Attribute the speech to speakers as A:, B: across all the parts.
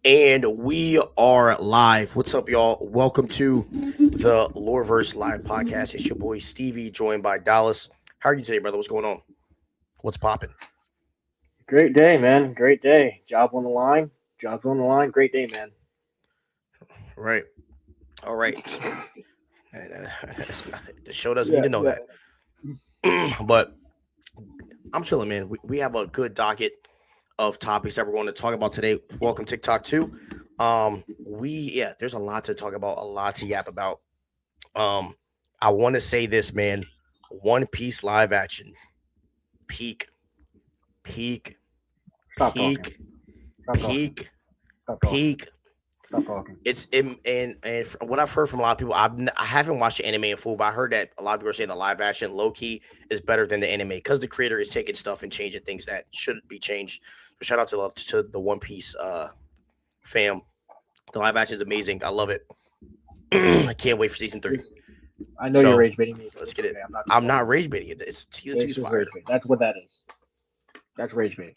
A: And we are live. What's up, y'all? Welcome to the Loreverse live podcast. It's your boy Stevie, joined by Dallas. How are you today, brother? What's going on? What's popping?
B: Great day, man. Great day. Job on the line. Job's on the line. Great day, man.
A: Right. All right. The show doesn't need
B: Yeah,
A: to know
B: yeah.
A: that. But I'm chilling, man. We have a good docket of topics that we're going to talk about today. Welcome, TikTok too. There's a lot to talk about, a lot to yap about. Um, I want to say this, man. One Piece live action peak, peak,
B: Stop talking.
A: peak,
B: Stop talking.
A: peak,
B: Stop talking.
A: peak.
B: Stop talking.
A: What I've heard from a lot of people, I haven't watched the anime in full, but I heard that a lot of people are saying the live action low key is better than the anime because the creator is taking stuff and changing things that shouldn't be changed. So shout out to the One Piece fam. The live action is amazing. I love it. I can't wait for season three.
B: I know you're
A: So
B: rage baiting me, but
A: let's
B: it's
A: get
B: okay.
A: it.
B: I'm not gonna
A: I'm
B: fall
A: not
B: for it.
A: rage baiting it. It's season two
B: It's
A: is
B: just
A: fire.
B: rage bait. That's what that is. That's rage bait.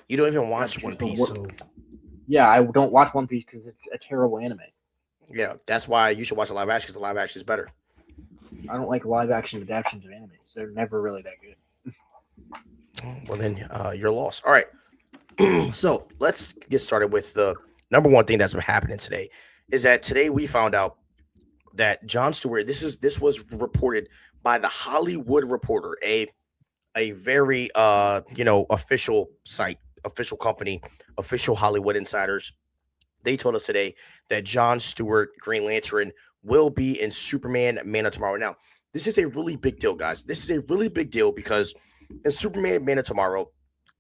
A: You don't even
B: That's
A: watch One
B: just the
A: Piece,
B: word.
A: so
B: Yeah, I don't watch One Piece because it's a terrible anime.
A: yeah, that's why you should watch the live action because the live action is better.
B: I don't like live action adaptations of animes. They're never really that good.
A: Well, then you're lost. All right. So let's get started with the number one thing that's been happening today. Is that today we found out that John Stewart. This was reported by the Hollywood Reporter, a very official site, official company, official Hollywood insiders. They told us today that John Stewart, Green Lantern, will be in Superman Man of Tomorrow. Now, this is a really big deal, guys. This is a really big deal because in Superman Man of Tomorrow,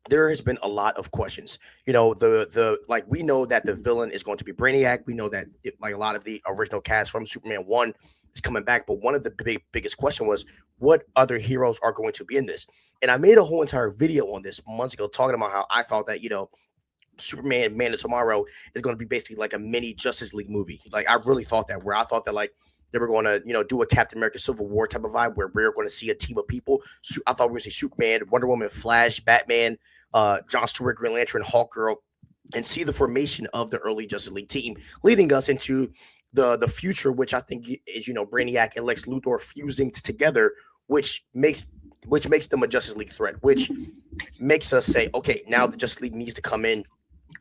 A: there has been a lot of questions. The like we know that the villain is going to be Brainiac. We know that like a lot of the original cast from Superman 1 is coming back, but one of the biggest question was what other heroes are going to be in this. And I made a whole entire video on this months ago talking about how I thought that, Superman Man of Tomorrow is going to be basically like a mini Justice League movie. Like I really thought that, where I thought that like they were going to do a Captain America Civil War type of vibe where we're going to see a team of people. I thought we were going to see Superman, Wonder Woman, Flash, Batman, John Stewart, Green Lantern, Hawk Girl, and see the formation of the early Justice League team, leading us into the future, which I think is Brainiac and Lex Luthor fusing together, which makes them a Justice League threat, which makes us say, okay, now the Justice League needs to come in.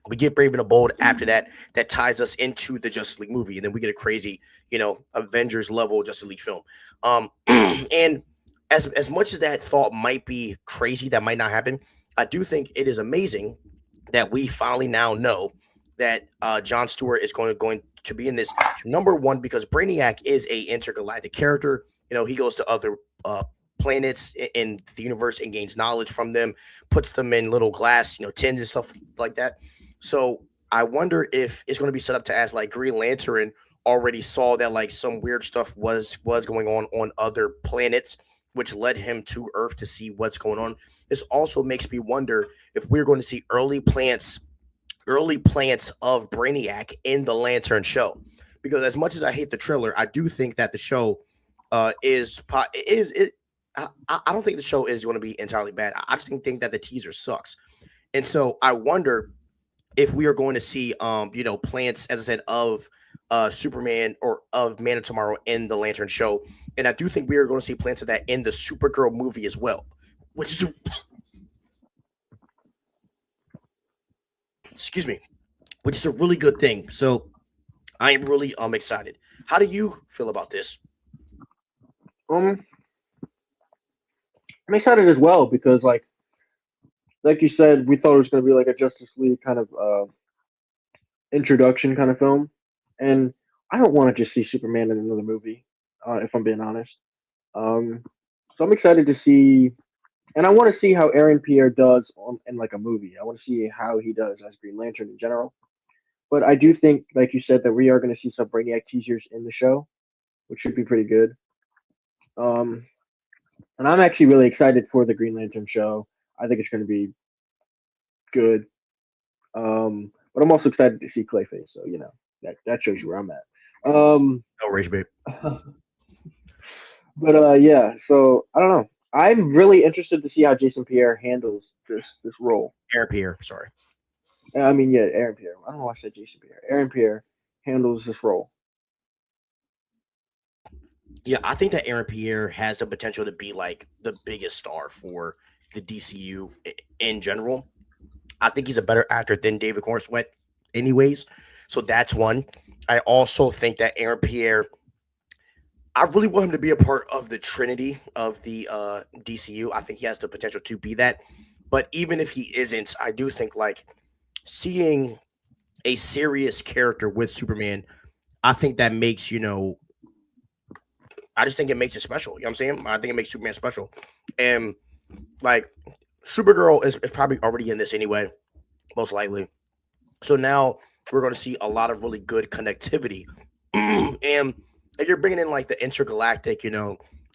A: We get Brave and the Bold after that. That ties us into the Justice League movie, and then we get a crazy, Avengers level Justice League film. And as much as that thought might be crazy, that might not happen. I do think it is amazing that we finally now know that John Stewart is going to be in this. Number one, because Brainiac is a intergalactic character. He goes to other planets in the universe and gains knowledge from them, puts them in little glass, tins and stuff like that. So I wonder if it's going to be set up to as like Green Lantern already saw that like some weird stuff was going on other planets, which led him to Earth to see what's going on. This also makes me wonder if we're going to see early plants of Brainiac in the Lantern show. Because as much as I hate the trailer, I do think that the show is it. I don't think the show is going to be entirely bad. I just think that the teaser sucks, and so I wonder if we are going to see plants, as I said, of Superman or of Man of Tomorrow in the Lantern show, and I do think we are going to see plants of that in the Supergirl movie as well, which is excuse me, which is a really good thing. So I am really excited. How do you feel about this?
B: Um, I'm excited as well because, like you said, we thought it was going to be like a Justice League kind of introduction kind of film, and I don't want to just see Superman in another movie, if I'm being honest. Um, so I'm excited to see, and I want to see how Aaron Pierre does in like a movie. I want to see how he does as Green Lantern in general. But I do think, like you said, that we are going to see some Brainiac teasers in the show, which should be pretty good. Um, and I'm actually really excited for the Green Lantern show. I think it's going to be good. But I'm also excited to see Clayface. So that shows you where I'm at. Um,
A: No rage, babe.
B: but yeah. So I don't know. I'm really interested to see how Jason Pierre handles this role.
A: Aaron Pierre, sorry.
B: I mean, yeah, Aaron Pierre. I don't know why I said Jason Pierre. Aaron Pierre handles this role.
A: Yeah, I think that Aaron Pierre has the potential to be like the biggest star for the DCU in general. I think he's a better actor than David Corn Sweat, anyways. So that's one. I also think that Aaron Pierre, I really want him to be a part of the Trinity of the DCU. I think he has the potential to be that. But even if he isn't, I do think like seeing a serious character with Superman, I think that makes, I just think it makes it special. You know what I'm saying? I think it makes Superman special. And like Supergirl is probably already in this anyway, most likely. So now we're going to see a lot of really good connectivity. And if you're bringing in like the intergalactic,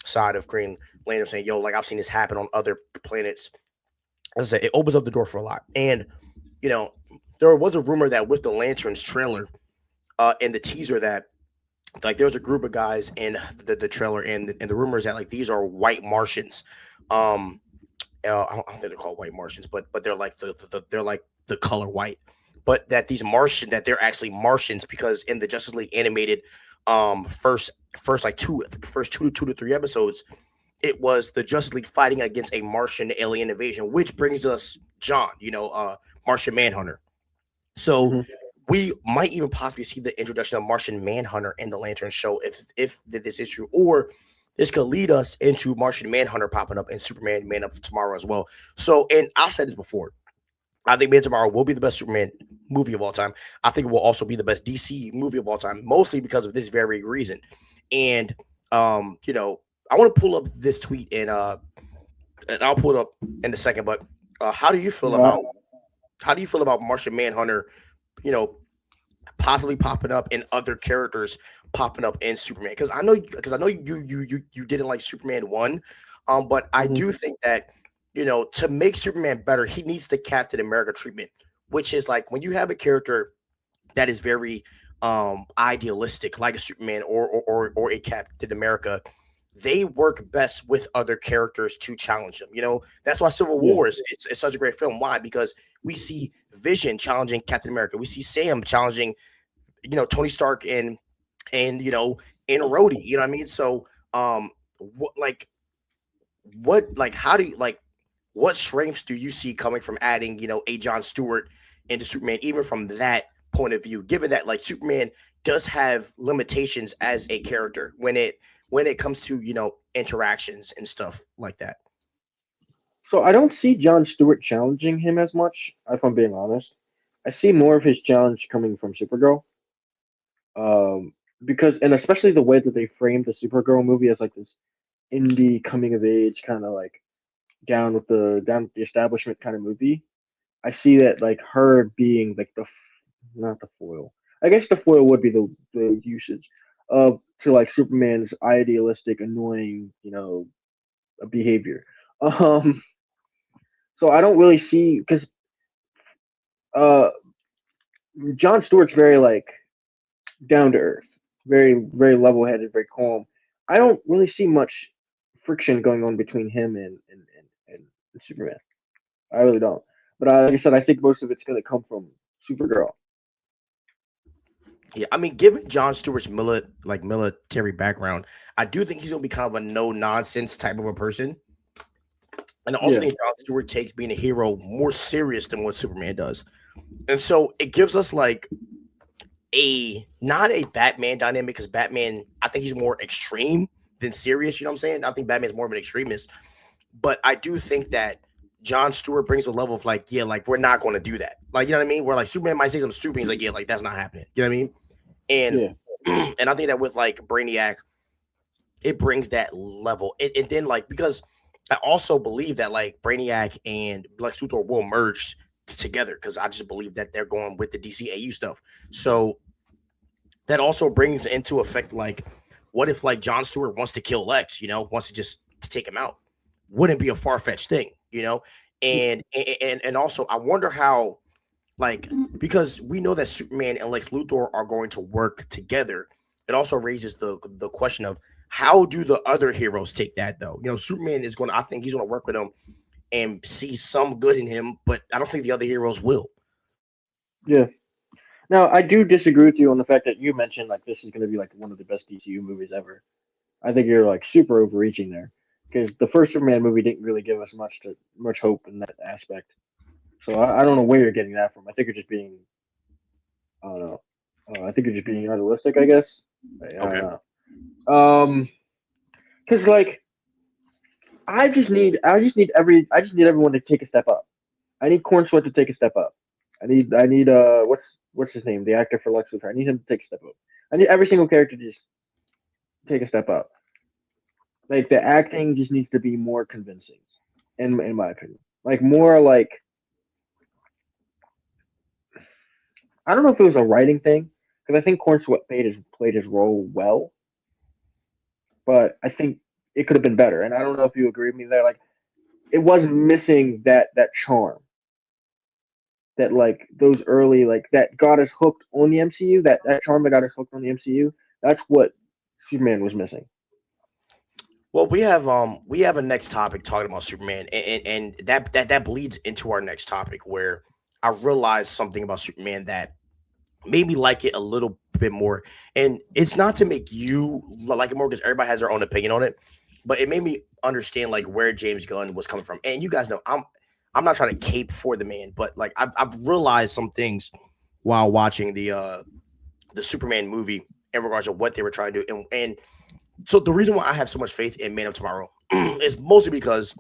A: side of Green Lantern, saying, yo, like I've seen this happen on other planets. As I said, it opens up the door for a lot. And, you know, there was a rumor that with the Lanterns trailer and the teaser that like there's a group of guys in the trailer and the rumor is that like these are white Martians. Um, I don't think they're called white Martians, but they're like they're like the color white. But that these Martian that they're actually Martians because in the Justice League animated first like two to three episodes, it was the Justice League fighting against a Martian alien invasion, which brings us John, Martian Manhunter. So
B: Hmm.
A: we might even possibly see the introduction of Martian Manhunter in the Lantern show if this issue or this could lead us into Martian Manhunter popping up and Superman Man of Tomorrow as well. So, and I've said this before. I think Man of Tomorrow will be the best Superman movie of all time. I think it will also be the best DC movie of all time, mostly because of this very reason. And I want to pull up this tweet and I'll pull it up in a second. But how do you feel
B: Yeah.
A: about Martian Manhunter? You know, possibly popping up and other characters popping up in Superman because I know you didn't like Superman 1, but I
B: Hmm.
A: do think that to make Superman better, he needs the Captain America treatment, which is like when you have a character that is very idealistic like a Superman or a Captain America. They work best with other characters to challenge them. That's why Civil
B: Yeah.
A: War is such a great film. Why? Because we see Vision challenging Captain America. We see Sam challenging Tony Stark and and Rhodey. You know what I mean? So what how do you like what strengths do you see coming from adding a John Stewart into Superman, even from that point of view? Given that like Superman does have limitations as a character when it comes to interactions and stuff like that.
B: So I don't see John Stewart challenging him as much, if I'm being honest. I see more of his challenge coming from Supergirl. Um, because and especially the way that they framed the Supergirl movie as like this indie coming of age kind of like down with the establishment kind of movie. I see that like her being like not the foil. I guess the foil would be the usage of to like Superman's idealistic, annoying, behavior. Um, so I don't really see because uh, John Stewart's very like down to earth, very level headed, very calm. I don't really see much friction going on between him and Superman. I really don't. But like I said, I think most of it's going to come from Supergirl.
A: Yeah, I mean, given John Stewart's military background, I do think he's gonna be kind of a no nonsense type of a person. And I also
B: Yeah,
A: think John Stewart takes being a hero more serious than what Superman does. And so it gives us like a not a Batman dynamic because Batman, I think he's more extreme than serious. You know what I'm saying? I think Batman's more of an extremist, but I do think that John Stewart brings a level of like, yeah, like we're not going to do that. Like, you know what I mean? Where like Superman might say something stupid, he's like, yeah, like that's not happening. You know what I mean? And
B: yeah.
A: and I think that with like Brainiac, it brings that level. And then like because I also believe that like Brainiac and Lex Luthor will merge together because I just believe that they're going with the DCAU stuff. So that also brings into effect like what if like John Stewart wants to kill Lex, wants to just to take him out? Wouldn't be a far fetched thing. And also I wonder how like because we know that Superman and Lex Luthor are going to work together. It also raises the question of how do the other heroes take that though? Superman is going to I think he's going to work with him and see some good in him, but I don't think the other heroes will.
B: Yeah. Now, I do disagree with you on the fact that you mentioned like this is going to be like one of the best DCU movies ever. I think you're like super overreaching there because the first Superman movie didn't really give us much hope in that aspect. So I don't know where you're getting that from. I think you're just being I don't know. I think you're just being unrealistic. I guess. I don't
A: Okay.
B: know. Because like I just need everyone to take a step up. I need Corn Sweat to take a step up. I need what's his name? The actor for Lex Luthor. I need him to take a step up. I need every single character to just take a step up. Like the acting just needs to be more convincing, in my opinion. Like more like I don't know if it was a writing thing because I think Corn Sweat played his role well, but I think it could have been better. And I don't know if you agree with me there. Like it was missing that charm that like those early like that got us hooked on the MCU. That charm that got us hooked on the MCU. That's what Superman was missing.
A: Well, we have a next topic talking about Superman, and that bleeds into our next topic where I realized something about Superman that made me like it a little bit more. And it's not to make you like it more because everybody has their own opinion on it, but it made me understand like where James Gunn was coming from. And you guys know I'm not trying to cape for the man, but like I've realized some things while watching the Superman movie in regards to what they were trying to do. And so the reason why I have so much faith in Man of Tomorrow is mostly because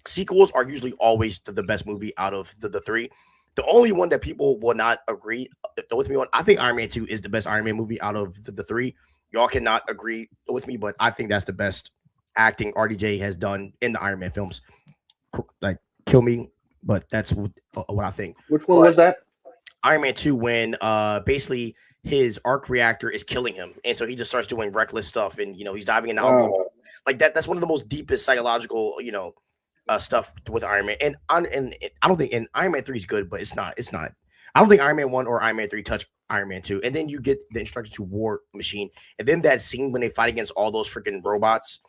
A: sequels are usually always the best movie out of the three. The only one that people will not agree with me on, I think Iron Man 2 is the best Iron Man movie out of the three. Y'all cannot agree with me, but I think that's the best acting RDJ has done in the Iron Man films. Like, kill me, but that's what I think.
B: Which one
A: But
B: was that?
A: Iron Man 2 when basically his arc reactor is killing him. And so he just starts doing reckless stuff and he's diving in alcohol.
B: Oh,
A: Like that's one of the most deepest psychological, stuff with Iron Man. And I don't think and Iron Man 3 is good, but it's not. I don't think Iron Man 1 or Iron Man 3 touch Iron Man 2. And then you get the instruction to War Machine. And then that scene when they fight against all those freaking robots,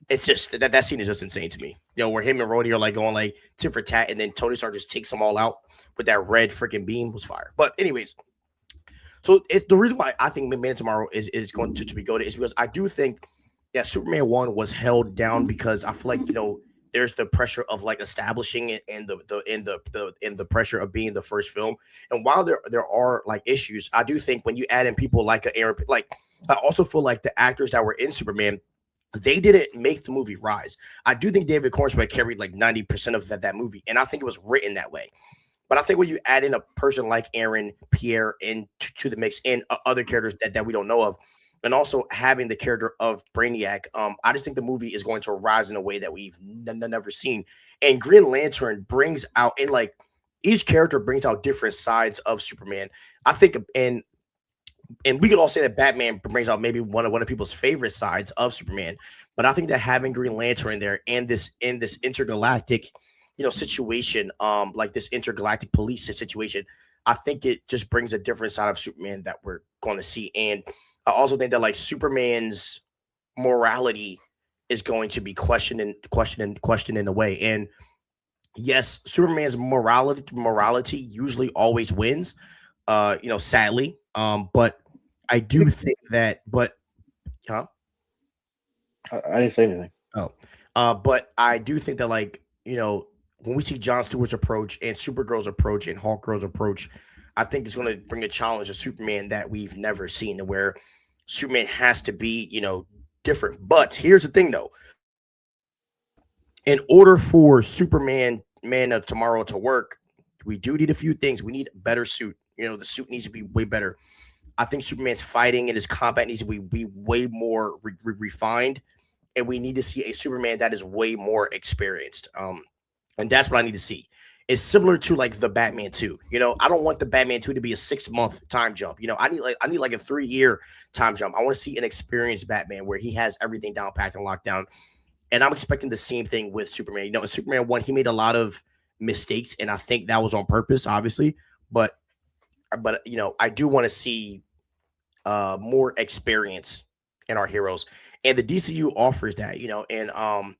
A: it's just that scene is just insane to me. Where him and Rhodey are like going like tit for tat, and then Tony Stark just takes them all out with that red freaking beam was fire. But anyways, so the reason why I think Man Tomorrow is going to be good is because I do think that Superman 1 was held down because I feel like there's the pressure of like establishing it and the pressure of being the first film. And while there are like issues, I do think when you add in people like a Aaron, like I also feel like the actors that were in Superman, they didn't make the movie rise. I do think David Cornsway carried like 90% of that movie, and I think it was written that way. But I think when you add in a person like Aaron Pierre into the mix and other characters that we don't know of, and also having the character of Brainiac, I just think the movie is going to rise in a way that we've never seen. And Green Lantern brings out, and like each character brings out different sides of Superman. I think, and we could all say that Batman brings out maybe one of people's favorite sides of Superman. But I think that having Green Lantern there and this intergalactic, situation, like this intergalactic police situation, I think it just brings a different side of Superman that we're going to see. And I also think that like Superman's morality is going to be questioned in a way. And yes, Superman's morality usually always wins. Sadly. But I do think that, but huh?
B: I didn't say anything.
A: Oh, but I do think that, like, when we see John Stewart's approach and Supergirl's approach and Hawkgirl's approach, I think it's going to bring a challenge to Superman that we've never seen, to where Superman has to be, different. But here's the thing, though: in order for Superman, Man of Tomorrow, to work, we do need a few things. We need a better suit. The suit needs to be way better. I think Superman's fighting and his combat needs to be way more refined, and we need to see a Superman that is way more experienced. And that's what I need to see. It's similar to like the Batman 2. I don't want the Batman 2 to be a 6 month time jump. I need like a 3 year time jump. I want to see an experienced Batman where he has everything down packed and locked down. And I'm expecting the same thing with Superman. In Superman 1, he made a lot of mistakes, and I think that was on purpose, obviously. But I do want to see more experience in our heroes, and the DCU offers that. And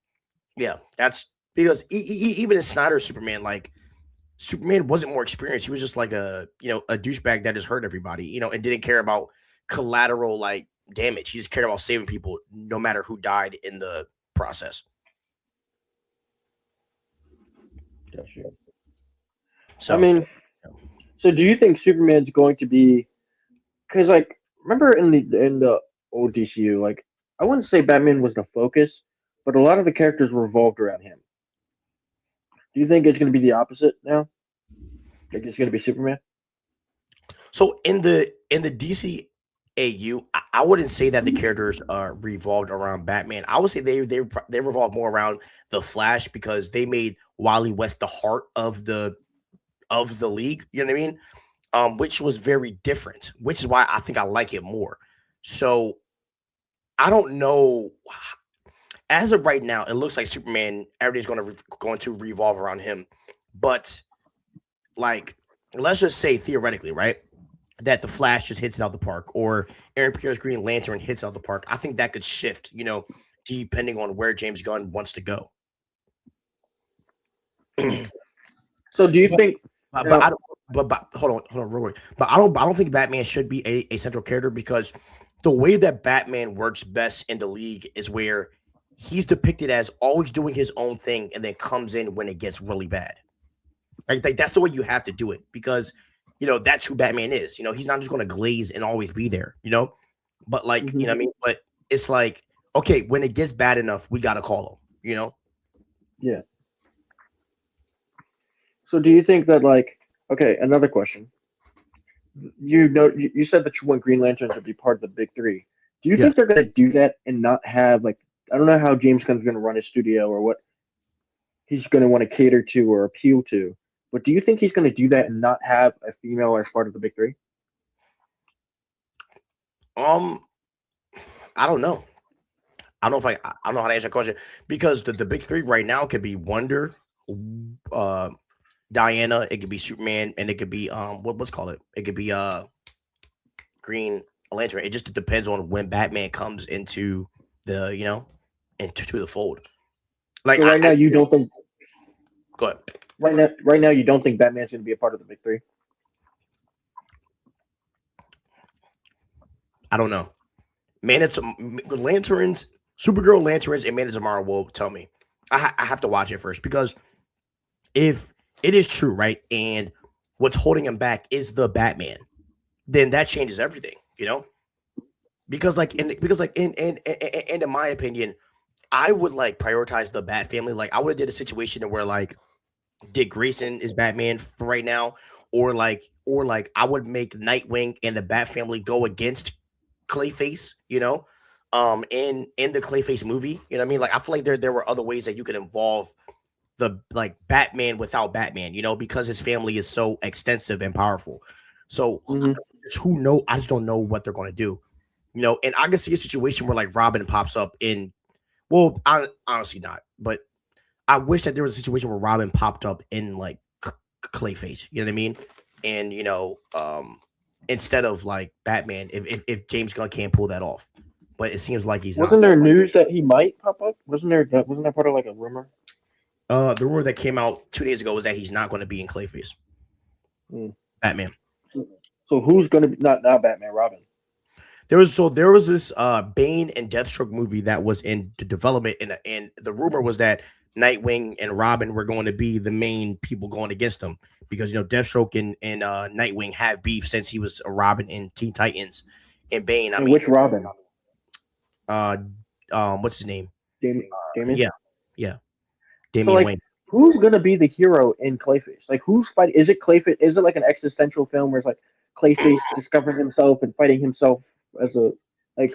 A: yeah, that's because even in Snyder's Superman, like Superman wasn't more experienced. He was just like a douchebag that just hurt everybody, and didn't care about collateral like damage. He just cared about saving people, no matter who died in the process.
B: Gotcha. I
A: So,
B: mean,
A: so
B: so do you think Superman's going to be? Because like, remember in the old DCU, like I wouldn't say Batman was the focus, but a lot of the characters revolved around him. Do you think it's going to be the opposite now? Like it's going to be Superman?
A: so in the DC AU, I wouldn't say that the characters are revolved around Batman. I would say they revolve more around the Flash because they made Wally West the heart of the league. You know what I mean? Which was very different, which is why I think I like it more. So I don't know. As of right now, it looks like Superman. Everything's going to revolve around him, but like let's just say theoretically, right? That the Flash just hits it out the park, or Aaron Pierre's Green Lantern hits out the park. I think that could shift, depending on where James Gunn wants to go.
B: Hmm. So do you
A: but,
B: think
A: but
B: now?
A: I don't. But hold on, real quick. But I don't think Batman should be a central character because the way that Batman works best in the league is where he's depicted as always doing his own thing and then comes in when it gets really bad. Right? Like that's the way you have to do it because that's who Batman is. He's not just going to glaze and always be there. But like
B: Mhm.
A: what I mean. But it's like okay, when it gets bad enough, we got to call him.
B: Yeah. So do you think that like okay, another question. You said that you want Green Lanterns to be part of the big three. Do you
A: Yes.
B: think they're gonna do that and not have like I don't know how James Gunn's gonna run his studio or what he's gonna want to cater to or appeal to, but do you think he's gonna do that and not have a female as part of the big three?
A: Um, I don't know. I don't know if I don't know how to answer that question because the big three right now could be Wonder, uh, Diana. It could be Superman, and it could be what's called it. It could be Green Lantern. It just depends on when Batman comes into the into to the fold. Like
B: So right now you don't think
A: go ahead.
B: right now you don't think Batman's gonna be a part of the big three?
A: I don't know. Man, it's Lanterns, Supergirl, Lanterns, and Man of Tomorrow will tell me. I have to watch it first because if it is true, right, and what's holding him back is the Batman, then that changes everything. Because in my opinion, I would like prioritize the Bat family. Like I would have did a situation where like Dick Grayson is Batman for right now, or like I would make Nightwing and the Bat family go against Clayface, in the Clayface movie. You know what I mean? Like I feel like there were other ways that you could involve the like Batman without Batman, because his family is so extensive and powerful. So
B: Hmm.
A: who know? I just don't know what they're going to do. And I can see a situation where like Robin pops up in. Well, honestly not, but I wish that there was a situation where Robin popped up in like Clayface. You know what I mean? And instead of like Batman, if James Gunn can't pull that off, but it seems like he's
B: Wasn't
A: not.
B: there news that he might pop up? Wasn't that part of like a rumor?
A: The rumor that came out 2 days ago was that he's not going to be in Clayface.
B: Mm.
A: Batman.
B: So who's gonna be not Batman? Robin.
A: There was this Bane and Deathstroke movie that was in development, and the rumor was that Nightwing and Robin were going to be the main people going against them because Deathstroke and Nightwing have beef since he was a Robin in Teen Titans, and Bane. I
B: And
A: mean,
B: which Robin?
A: uh, what's his name?
B: Damien.
A: Yeah, yeah,
B: So
A: Damian
B: like,
A: Wayne.
B: who's gonna be the hero in Clayface? Like, who's fighting? Is it Clayface? Is it like an existential film where it's like Clayface discovering himself and fighting himself as a like?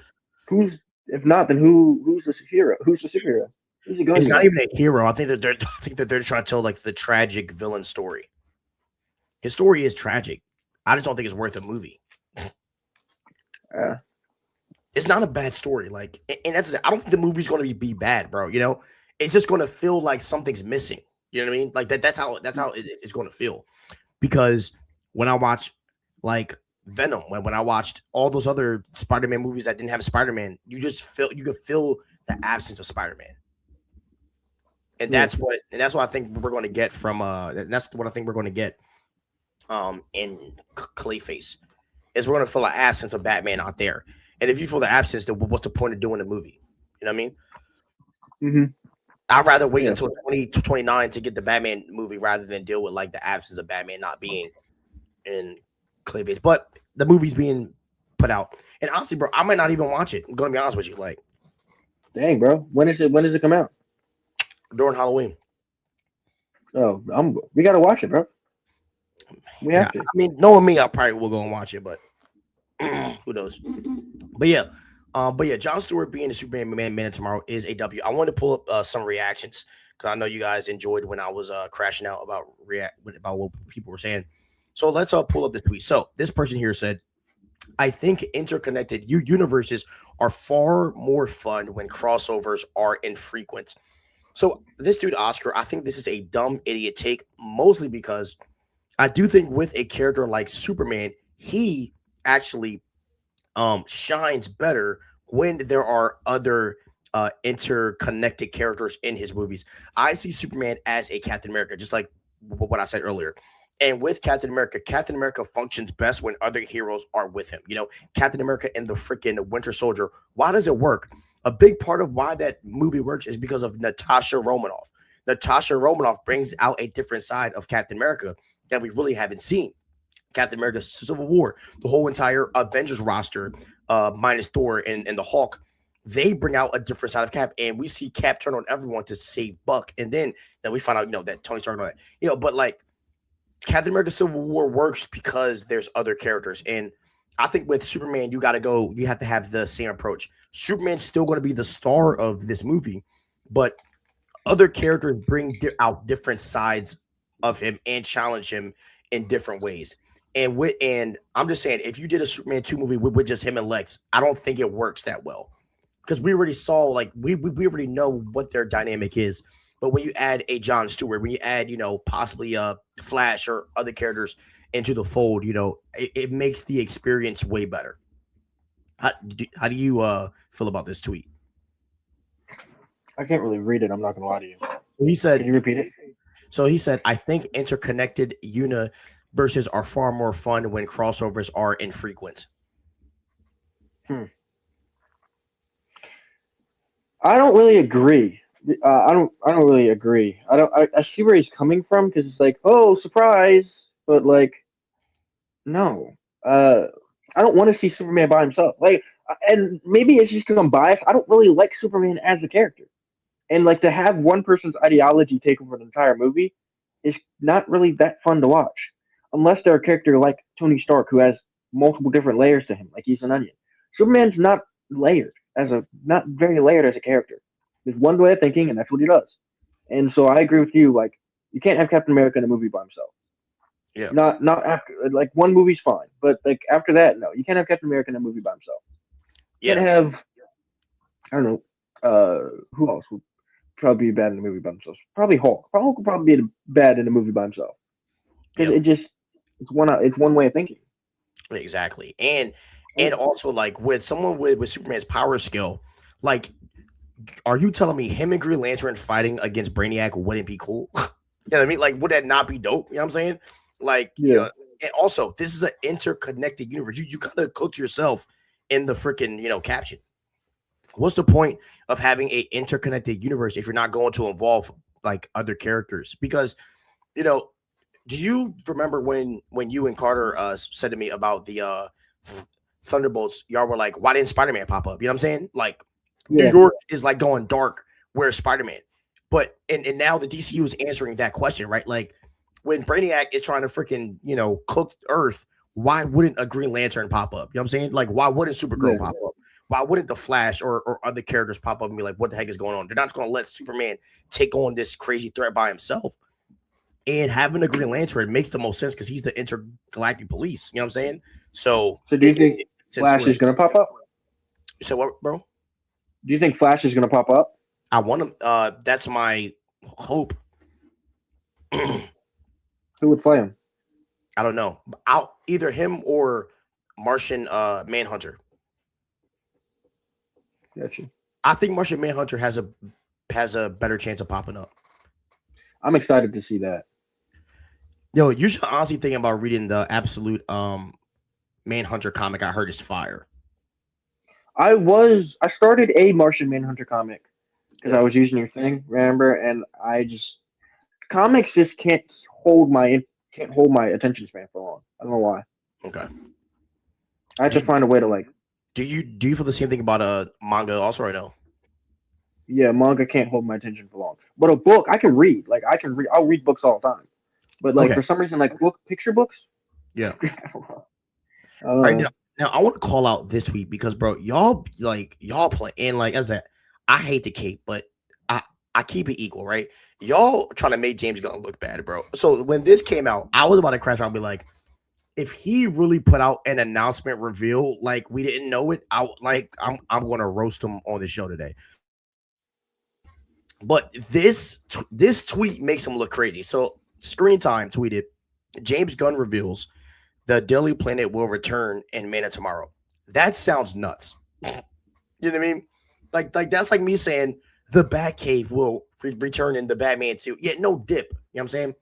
B: Who's if not, then who's the hero? Who's the superhero? Who's it going to
A: It's
B: be
A: not
B: then?
A: even a hero. I think that they're trying to tell like the tragic villain story. His story is tragic. I just don't think it's worth a movie.
B: Uh,
A: It's not a bad story. Like, and that's I don't think the movie's going to be bad, bro. It's just going to feel like something's missing. You know what I mean? Like that. That's how it's going to feel. Because when I watch like Venom, when I watched all those other Spider-Man movies that didn't have Spider-Man, you could feel the absence of Spider-Man. And
B: Yeah.
A: that's what I think we're going to get from that's what I think we're going to get in Clayface is we're going to feel the absence of Batman out there. And if you feel the absence, then what's the point of doing the movie? You know what I mean?
B: Hmm.
A: I'd rather wait
B: Yeah.
A: until 2029 to get the Batman movie rather than deal with like the absence of Batman not being in Clayface. But the movie's being put out. And honestly, bro, I might not even watch it. I'm going to be honest with you. Like
B: Dang, bro. When is it? When does it come out?
A: during Halloween.
B: Oh, we gotta watch it, bro. We
A: Yeah.
B: have to.
A: I mean, knowing me, I probably will go and watch it, but who knows? But yeah, John Stewart being the Superman Man tomorrow is a W. I wanted to pull up some reactions because I know you guys enjoyed when I was crashing out about what people were saying. So let's pull up the tweet. So this person here said, "I think interconnected universes are far more fun when crossovers are infrequent." So this dude Oscar, I think this is a dumb idiot take, mostly because I do think with a character like Superman, he actually shines better when there are other interconnected characters in his movies. I see Superman as a Captain America, just like what I said earlier. And with Captain America functions best when other heroes are with him. You know, Captain America and the freaking Winter Soldier. Why does it work? A big part of why that movie works is because of Natasha Romanoff. Natasha Romanoff brings out a different side of Captain America that we really haven't seen. Captain America Civil War, the whole entire Avengers roster, minus Thor and the Hulk, they bring out a different side of Cap, and we see Cap turn on everyone to save Buck, and then we find out that Tony Stark, and all that, but like Captain America Civil War works because there's other characters, and I think with Superman, you have to have the same approach. Superman's still going to be the star of this movie, but other characters bring out different sides of him and challenge him in different ways. And I'm just saying, if you did a Superman 2 movie with just him and Lex, I don't think it works that well because we already saw like we already know what their dynamic is. But when you add a John Stewart, when you add possibly Flash or other characters into the fold, it makes the experience way better. How do you feel about this tweet?
B: I can't really read it. I'm not gonna lie to you.
A: He
B: Can
A: said
B: you repeat it?
A: So he said, I think interconnected universes are far more fun when crossovers are infrequent.
B: Hmm. I don't really agree. I don't really agree. I don't. I see where he's coming from because it's like, oh, surprise, but like, no. Uh, I don't want to see Superman by himself. Like, and maybe it's just because I'm biased. I don't really like Superman as a character, and like to have one person's ideology take over the entire movie is not really that fun to watch, unless they're a character like Tony Stark who has multiple different layers to him, like he's an onion. Superman's not very layered as a character. There's one way of thinking, and that's what he does. And so I agree with you. Like, you can't have Captain America in a movie by himself.
A: Yeah.
B: Not after like one movie's fine, but like after that, no, you can't have Captain America in a movie by himself. You
A: Yeah.
B: can't have I don't know who else would probably be bad in a movie by themselves. Probably Hulk. Hulk would probably be bad in a movie by himself because
A: Yep.
B: it's one way of thinking.
A: Exactly. And also like with someone with Superman's power skill, like are you telling me him and Green Lantern fighting against Brainiac wouldn't be cool? You know what I mean? Like, would that not be dope? You know what I'm saying? Like,
B: Yeah.
A: and also this is an interconnected universe. You kind of cooked yourself in the freaking, caption. What's the point of having a interconnected universe if you're not going to involve like other characters? Because, you know, do you remember when you and Carter said to me about the Thunderbolts? Y'all were like, why didn't Spider-Man pop up? You know what I'm saying? Like New
B: Yeah.
A: York is like going dark. Where's Spider-Man? But and now the DCU is answering that question, right? Like when Brainiac is trying to freaking, cook Earth, why wouldn't a Green Lantern pop up? You know what I'm saying? Like, why wouldn't Supergirl
B: Yeah.
A: pop up? Why wouldn't the Flash or other characters pop up and be like, what the heck is going on? They're not just gonna let Superman take on this crazy threat by himself. And having a Green Lantern makes the most sense because he's the intergalactic police. You know what I'm saying? So
B: So do you
A: it
B: think
A: makes sense
B: Flash
A: for
B: is
A: him.
B: gonna pop up?
A: You said what, bro?
B: Do you think Flash is gonna pop up?
A: I want him. That's my hope. I
B: Who would play him?
A: don't know. I'll either him or Martian Manhunter.
B: Gotcha.
A: I think Martian Manhunter has a better chance of popping up.
B: I'm excited to see that.
A: Yo, you should honestly think about reading the Absolute Manhunter comic. I heard is fire.
B: I started a Martian Manhunter comic because I
A: Yeah.
B: was using your thing, remember? And I just comics just can't hold my attention span for long. I don't know why.
A: Okay.
B: I have
A: Do
B: to
A: you,
B: find a way to like,
A: do you feel the same thing about a manga also right now?
B: yeah, manga can't hold my attention for long. But a book I can read. Like I can read. I'll read books all the time. But like
A: Okay.
B: for some reason, like picture books.
A: Yeah.
B: I don't
A: All right
B: know.
A: now I want to call out this week because bro, y'all play and like as I said, I hate the cape, but I I keep it equal, right? Y'all trying to make James Gunn look bad, bro. So when this came out, I was about to crash out and be like, if he really put out an announcement reveal like we didn't know it, I'm gonna roast him on the show today. But this tweet makes him look crazy. So Screen Time tweeted, James Gunn reveals the Daily Planet will return in Man of Tomorrow. That sounds nuts. You know what I mean? Like that's like me saying the Batcave will return in the Batman suit. Yeah, no dip. You know what I'm saying?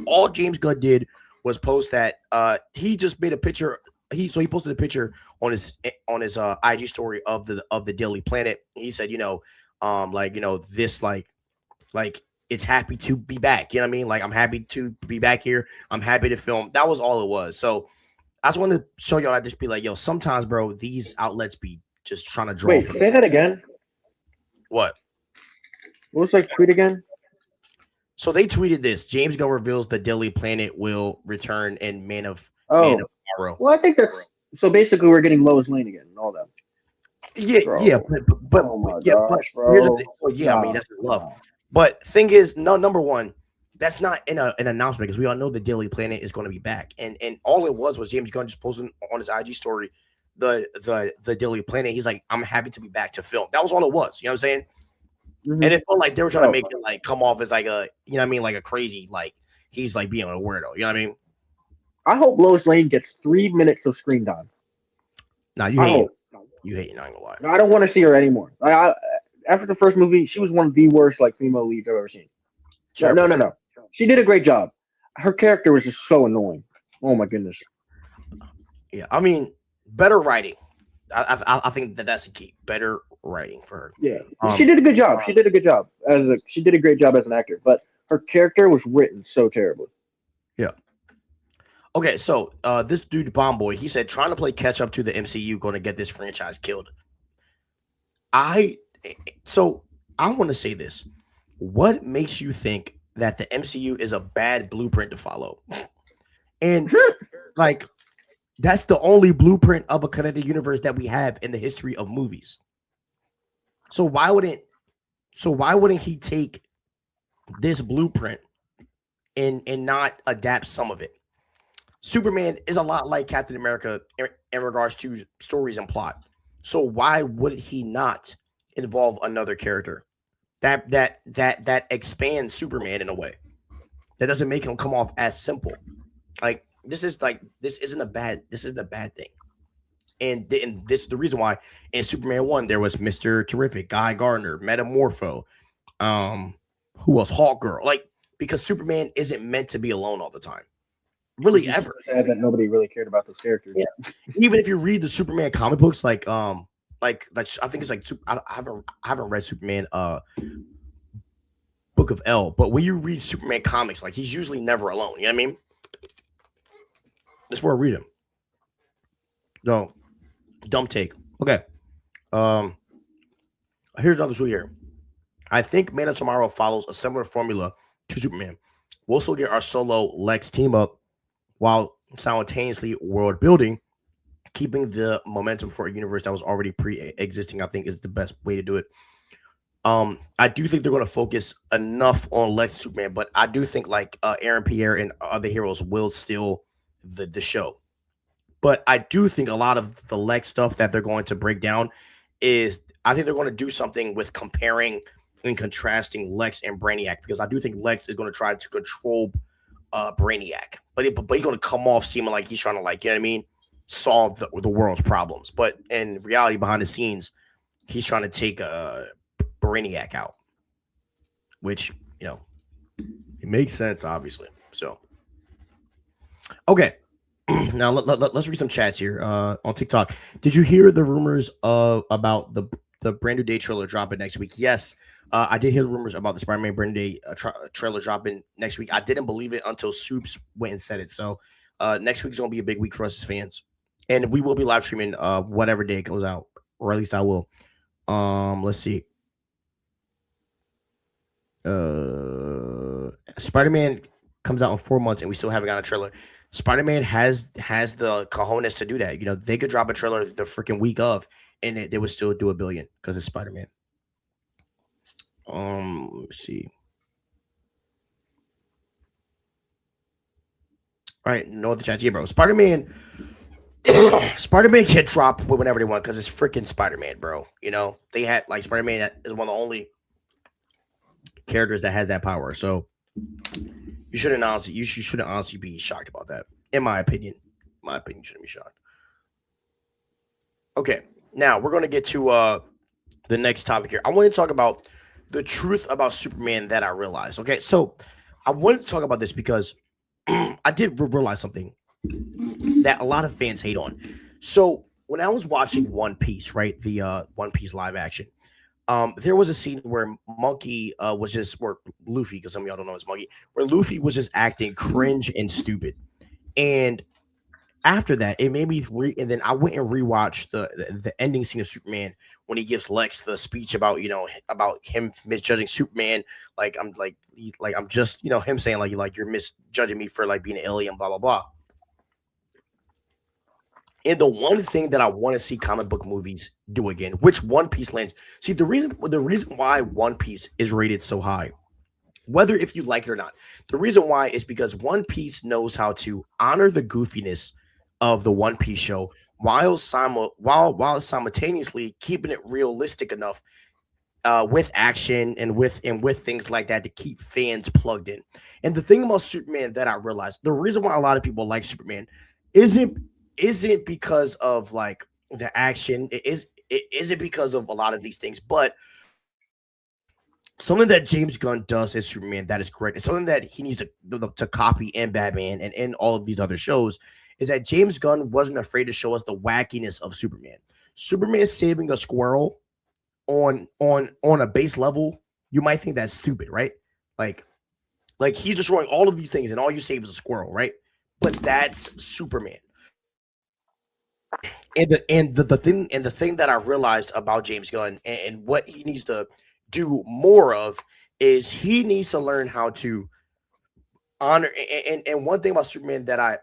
A: All James Gunn did was post that he just made a picture. He posted a picture on his IG story of the Daily Planet. He said, this like it's happy to be back. You know what I mean? Like I'm happy to be back here. I'm happy to film. That was all it was. So I just wanted to show y'all. I just be like, yo, sometimes, bro, these outlets be just trying to draw
B: Wait,
A: from
B: say that again.
A: what.
B: What was like tweet again?
A: So they tweeted this: James Gunn reveals the Daily Planet will return in Man of
B: Oh,
A: Tomorrow.
B: well, I think that's so. Basically, we're getting Lois Lane again and all that,
A: Yeah, yeah,
B: bro.
A: but
B: Oh my
A: yeah, but
B: gosh,
A: here's the thing.
B: bro.
A: Well, yeah, I mean
B: Nah,
A: that's his love.
B: nah.
A: But thing is, no, number one, that's not in an announcement because we all know the Daily Planet is going to be back, and all it was James Gunn just posting on his IG story the Daily Planet. He's like, I'm happy to be back to film. That was all it was. You know what I'm saying?
B: Hmm.
A: And it felt like they were trying to
B: Oh,
A: make it like come off as like a you know what I mean like a crazy like he's like being a weirdo. You know what I mean?
B: I hope Lois Lane gets 3 minutes of screen time.
A: Nah, you
B: I
A: hating.
B: hope.
A: You hating. I ain't gonna lie.
B: I don't want to see her anymore. After the first movie, she was one of the worst like female leads I've ever seen. No,
A: Sure,
B: no, no, no. She did a great job. Her character was just so annoying. Oh my goodness.
A: yeah. I mean, better writing. I think that's the key. Better writing for her.
B: Yeah, she
A: Um,
B: did a good job. She did a good job she did a great job as an actor, but her character was written so terribly.
A: yeah. Okay, so this dude Bomb Boy, he said trying to play catch up to the MCU going to get this franchise killed. I so I want to say this. What makes you think that the MCU is a bad blueprint to follow? And like that's the only blueprint of a connected universe that we have in the history of movies. So why wouldn't he take this blueprint and not adapt some of it? Superman is a lot like Captain America in regards to stories and plot. So why would he not involve another character that expands Superman in a way that doesn't make him come off as simple? This isn't a bad thing. And this is the reason why in Superman 1 there was Mr. Terrific, Guy Gardner, Metamorpho, um, who else? Hawk Girl. Like because Superman isn't meant to be alone all the time.
B: It's
A: Really
B: just
A: ever.
B: sad that nobody really cared about those characters.
A: Yeah. Even if you read the Superman comic books, like I think it's like I haven't read Superman Book of L, but when you read Superman comics, like he's usually never alone. You know what I mean? That's where I read him. So dumb take. Okay. Um, here's another tweet here. I think Man of Tomorrow follows a similar formula to Superman. We'll still get our solo Lex team up while simultaneously world building, keeping the momentum for a universe that was already pre-existing. I think is the best way to do it. I do think they're going to focus enough on Lex and Superman, but I do think like Aaron Pierre and other heroes will steal the show. But I do think a lot of the Lex stuff that they're going to break down is I think they're going to do something with comparing and contrasting Lex and Brainiac because I do think Lex is going to try to control Brainiac, but he's going to come off seeming like he's trying to like you know what I mean solve the world's problems, but in reality behind the scenes he's trying to take Brainiac out, which you know It makes sense, obviously. So okay. Now let's read some chats here on TikTok. Did you hear the rumors of about the brand new day trailer dropping next week? Yes, I did hear the rumors about the Spider-Man brand new day trailer dropping next week. I didn't believe it until Soups went and said it. So next week is gonna be a big week for us as fans, and we will be live streaming whatever day it goes out, or at least I will. Let's see. Spider-Man comes out in 4 months and we still haven't got a trailer. Spider-Man has the cojones to do that. You know, they could drop a trailer the freaking week of and they would still do a billion because it's Spider-Man. Let's see. All right, no other chat here, bro. Spider-Man Spider-Man can drop whenever they want because it's freaking Spider-Man, bro. You know, they had like Spider-Man is one of the only characters that has that power. So you shouldn't honestly be shocked about that. In my opinion. My opinion, you shouldn't be shocked. Okay, now we're gonna get to the next topic here. I want to talk about the truth about Superman that I realized. Okay, so I wanted to talk about this because I did realize something that a lot of fans hate on. So when I was watching One Piece, right, the One Piece live action, there was a scene where Monkey was just, or Luffy, because some of y'all don't know it's Monkey, where Luffy was just acting cringe and stupid. And after that, it made me and then I went and rewatched the ending scene of Superman when he gives Lex the speech about about him misjudging Superman, like I'm just him saying like you're misjudging me for like being an alien, blah blah blah. And the one thing that I want to see comic book movies do again, which One Piece lands. See, the reason why One Piece is rated so high, whether if you like it or not, the reason why is because One Piece knows how to honor the goofiness of the One Piece show while simultaneously keeping it realistic enough with action and with things like that to keep fans plugged in. And the thing about Superman that I realized, the reason why a lot of people like Superman isn't isn't because of like the action. It isn't because of a lot of these things, but something that James Gunn does as Superman that is correct, and something that he needs to copy in Batman and in all of these other shows, is that James Gunn wasn't afraid to show us the wackiness of Superman. Superman saving a squirrel on a base level, you might think that's stupid, right? Like like he's destroying all of these things, and all you save is a squirrel, right? But that's Superman. And the thing that I realized about James Gunn and what he needs to do more of is he needs to learn how to honor and one thing about Superman that I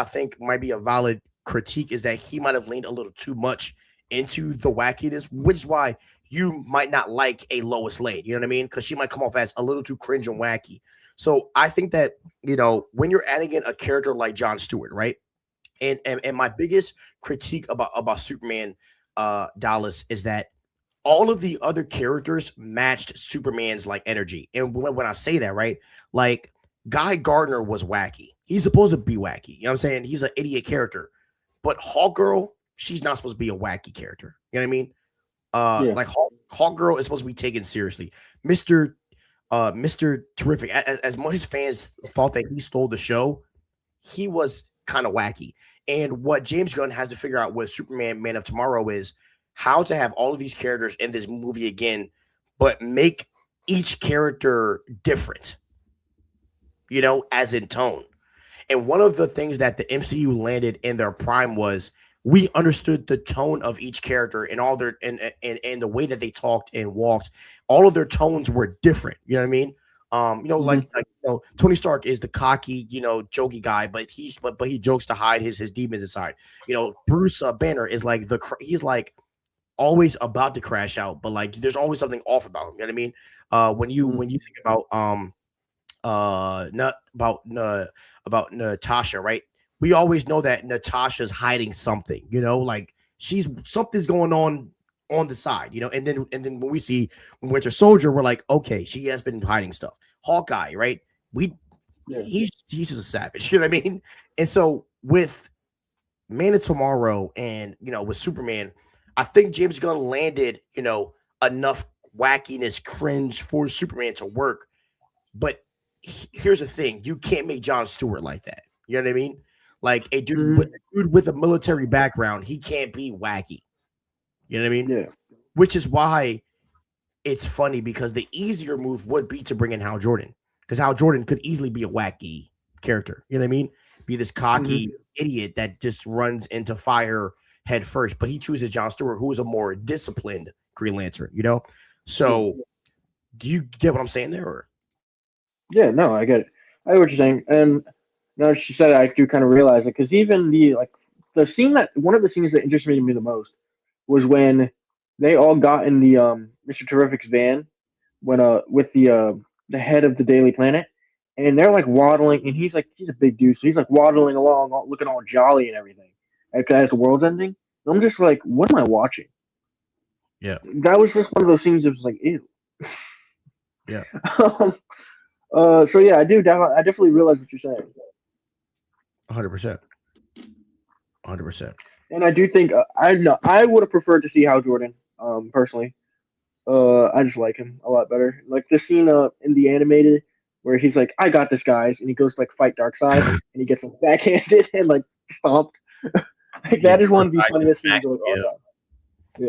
A: think might be a valid critique is that he might have leaned a little too much into the wackiness, which is why you might not like a Lois Lane. You know what I mean? Because she might come off as a little too cringe and wacky. So I think that when you're adding in a character like John Stewart, right? And my biggest critique about Superman Dallas is that all of the other characters matched Superman's like energy. And when I say that, right, like Guy Gardner was wacky. He's supposed to be wacky. You know what I'm saying? He's an idiot character. But Hawk Girl, she's not supposed to be a wacky character. You know what I mean?
B: Yeah,
A: Like Hawk Girl is supposed to be taken seriously. Mr. Terrific, as much as fans thought that he stole the show, he was kind of wacky. And what James Gunn has to figure out with Superman Man of Tomorrow is how to have all of these characters in this movie again, but make each character different, as in tone. And one of the things that the MCU landed in their prime was we understood the tone of each character and all their and the way that they talked and walked. All of their tones were different. You know what I mean?
B: hmm
A: Tony Stark is the cocky, jokey guy, but he jokes to hide his demons inside. Bruce Banner is like he's like always about to crash out, but like there's always something off about him. You know what I mean?
B: hmm
A: When you think about not about Natasha, right? We always know that Natasha's hiding something, like she's something's going on the side, and then when we see Winter Soldier, we're like, okay, she has been hiding stuff. Hawkeye, right? We
B: yeah.
A: he's just a savage, you know what I mean? And so with Man of Tomorrow and with Superman, I think James Gunn landed, enough wackiness, cringe for Superman to work, but here's the thing: you can't make John Stewart like that. You know what I mean? Like
B: Hmm.
A: a dude with a military background, he can't be wacky. You know what I mean?
B: Yeah.
A: Which is why it's funny because the easier move would be to bring in Hal Jordan because Hal Jordan could easily be a wacky character. You know what I mean? Be this
B: Hmm.
A: cocky idiot that just runs into fire head first, but he chooses John Stewart, who is a more disciplined Green Lantern. You know,
B: Yeah.
A: so do you get what I'm saying there? Or
B: Yeah. No, I get it. I get what you're saying. And now that she said it, I do kind of realize it because even the scene that one of the scenes that interested me the most was when they all got in the Mr. Terrific's van when with the head of the Daily Planet, and they're like waddling, and he's a big dude, so he's like waddling along, looking all jolly and everything, as the world's ending. And I'm just like, what am I watching?
A: yeah,
B: That was just one of those things that was like, ew.
A: yeah,
B: So yeah, I definitely realize what you're saying,
A: 100%, 100%.
B: and I do think I know I would have preferred to see Hal Jordan, personally. I just like him a lot better. Like the scene in the animated where he's like, "I got this, guys," and he goes to, like fight Darkseid, and he gets like backhanded and like stomped. Like
A: Yeah,
B: that is one
A: Dark
B: of the
A: Side just
B: funniest scenes
A: smacked
B: of
A: him,
B: all
A: yeah,
B: time.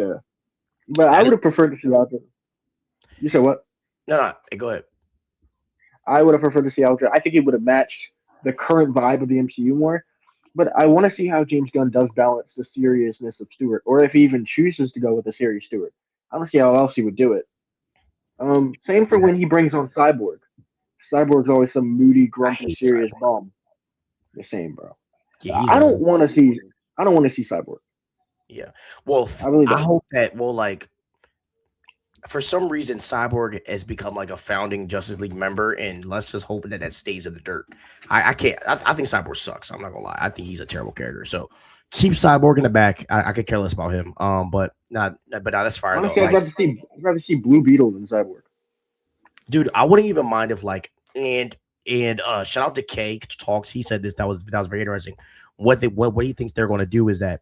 B: Yeah, but I
A: that
B: would
A: is
B: have preferred to see Alfred. You said what?
A: no, no. Go ahead.
B: I would have preferred to see Alfred. I think he would have matched the current vibe of the MCU more. But I want to see how James Gunn does balance the seriousness of Stewart, or if he even chooses to go with a serious Stewart. I don't see how else he would do it. Same for when he
A: Exactly.
B: brings on Cyborg. Cyborg's always some moody,
A: I
B: grumpy,
A: hate
B: serious
A: Cyborg.
B: bum. The same, bro.
A: Yeah, he's
B: I don't
A: always
B: want to see. I don't want to see Cyborg.
A: yeah. Well,
B: I really
A: I
B: don't.
A: hope that like for some reason Cyborg has become like a founding Justice League member, and let's just hope that that stays in the dirt. I can't. I think Cyborg sucks. I'm not gonna lie. I think he's a terrible character. So keep Cyborg in the back. I could care less about him. But not that's fire though.
B: Honestly,
A: Like,
B: I'd rather see Blue Beetle than Cyborg.
A: dude, I wouldn't even mind if like and shout out to K Talks. He said this that was very interesting. What he thinks they're going to do is that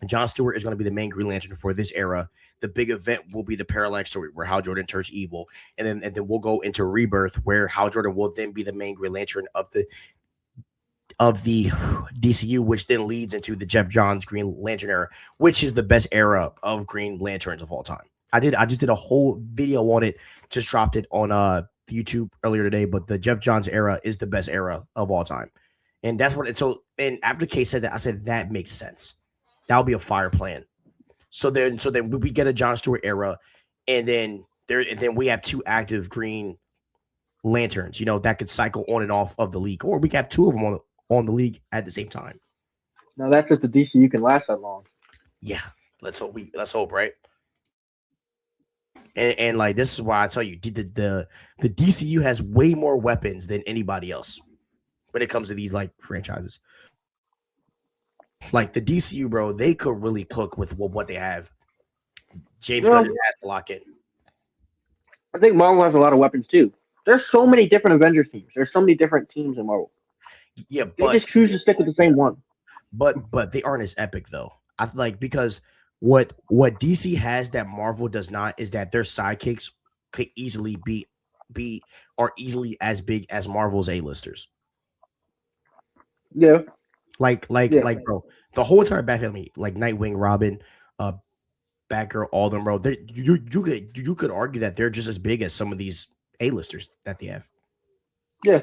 A: John Stewart is going to be the main Green Lantern for this era. The big event will be the parallax story where Hal Jordan turns evil, and then we'll go into Rebirth where Hal Jordan will then be the main Green Lantern of the DCU, which then leads into the Jeff Johns Green Lantern era, which is the best era of Green Lanterns of all time. I just did a whole video on it, just dropped it on YouTube earlier today. But the Jeff Johns era is the best era of all time, and that's what. So and after Kay said that, I said that makes sense. That would be a fire plan. So then we get a John Stewart era, and then we have two active Green Lanterns, that could cycle on and off of the league, or we could have two of them on the league at the same time.
B: Now that's if the DCU can last that long.
A: Yeah, let's hope, right? And like this is why I tell you, the DCU has way more weapons than anybody else when it comes to these like franchises. Like the DCU, bro, they could really cook with what they have. James Gunn
B: Well,
A: just has to lock in.
B: I think Marvel has a lot of weapons too. There's so many different Avengers teams. There's so many different teams in Marvel.
A: Yeah,
B: They just choose to stick with the same one.
A: but they aren't as epic though. I like because what DC has that Marvel does not is that their sidekicks could easily be are easily as big as Marvel's A-listers.
B: Yeah, yeah,
A: Like bro, the whole entire Bat family, like Nightwing, Robin, uh Batgirl, all of them, bro. You could argue that they're just as big as some of these A-listers that they have.
B: yeah.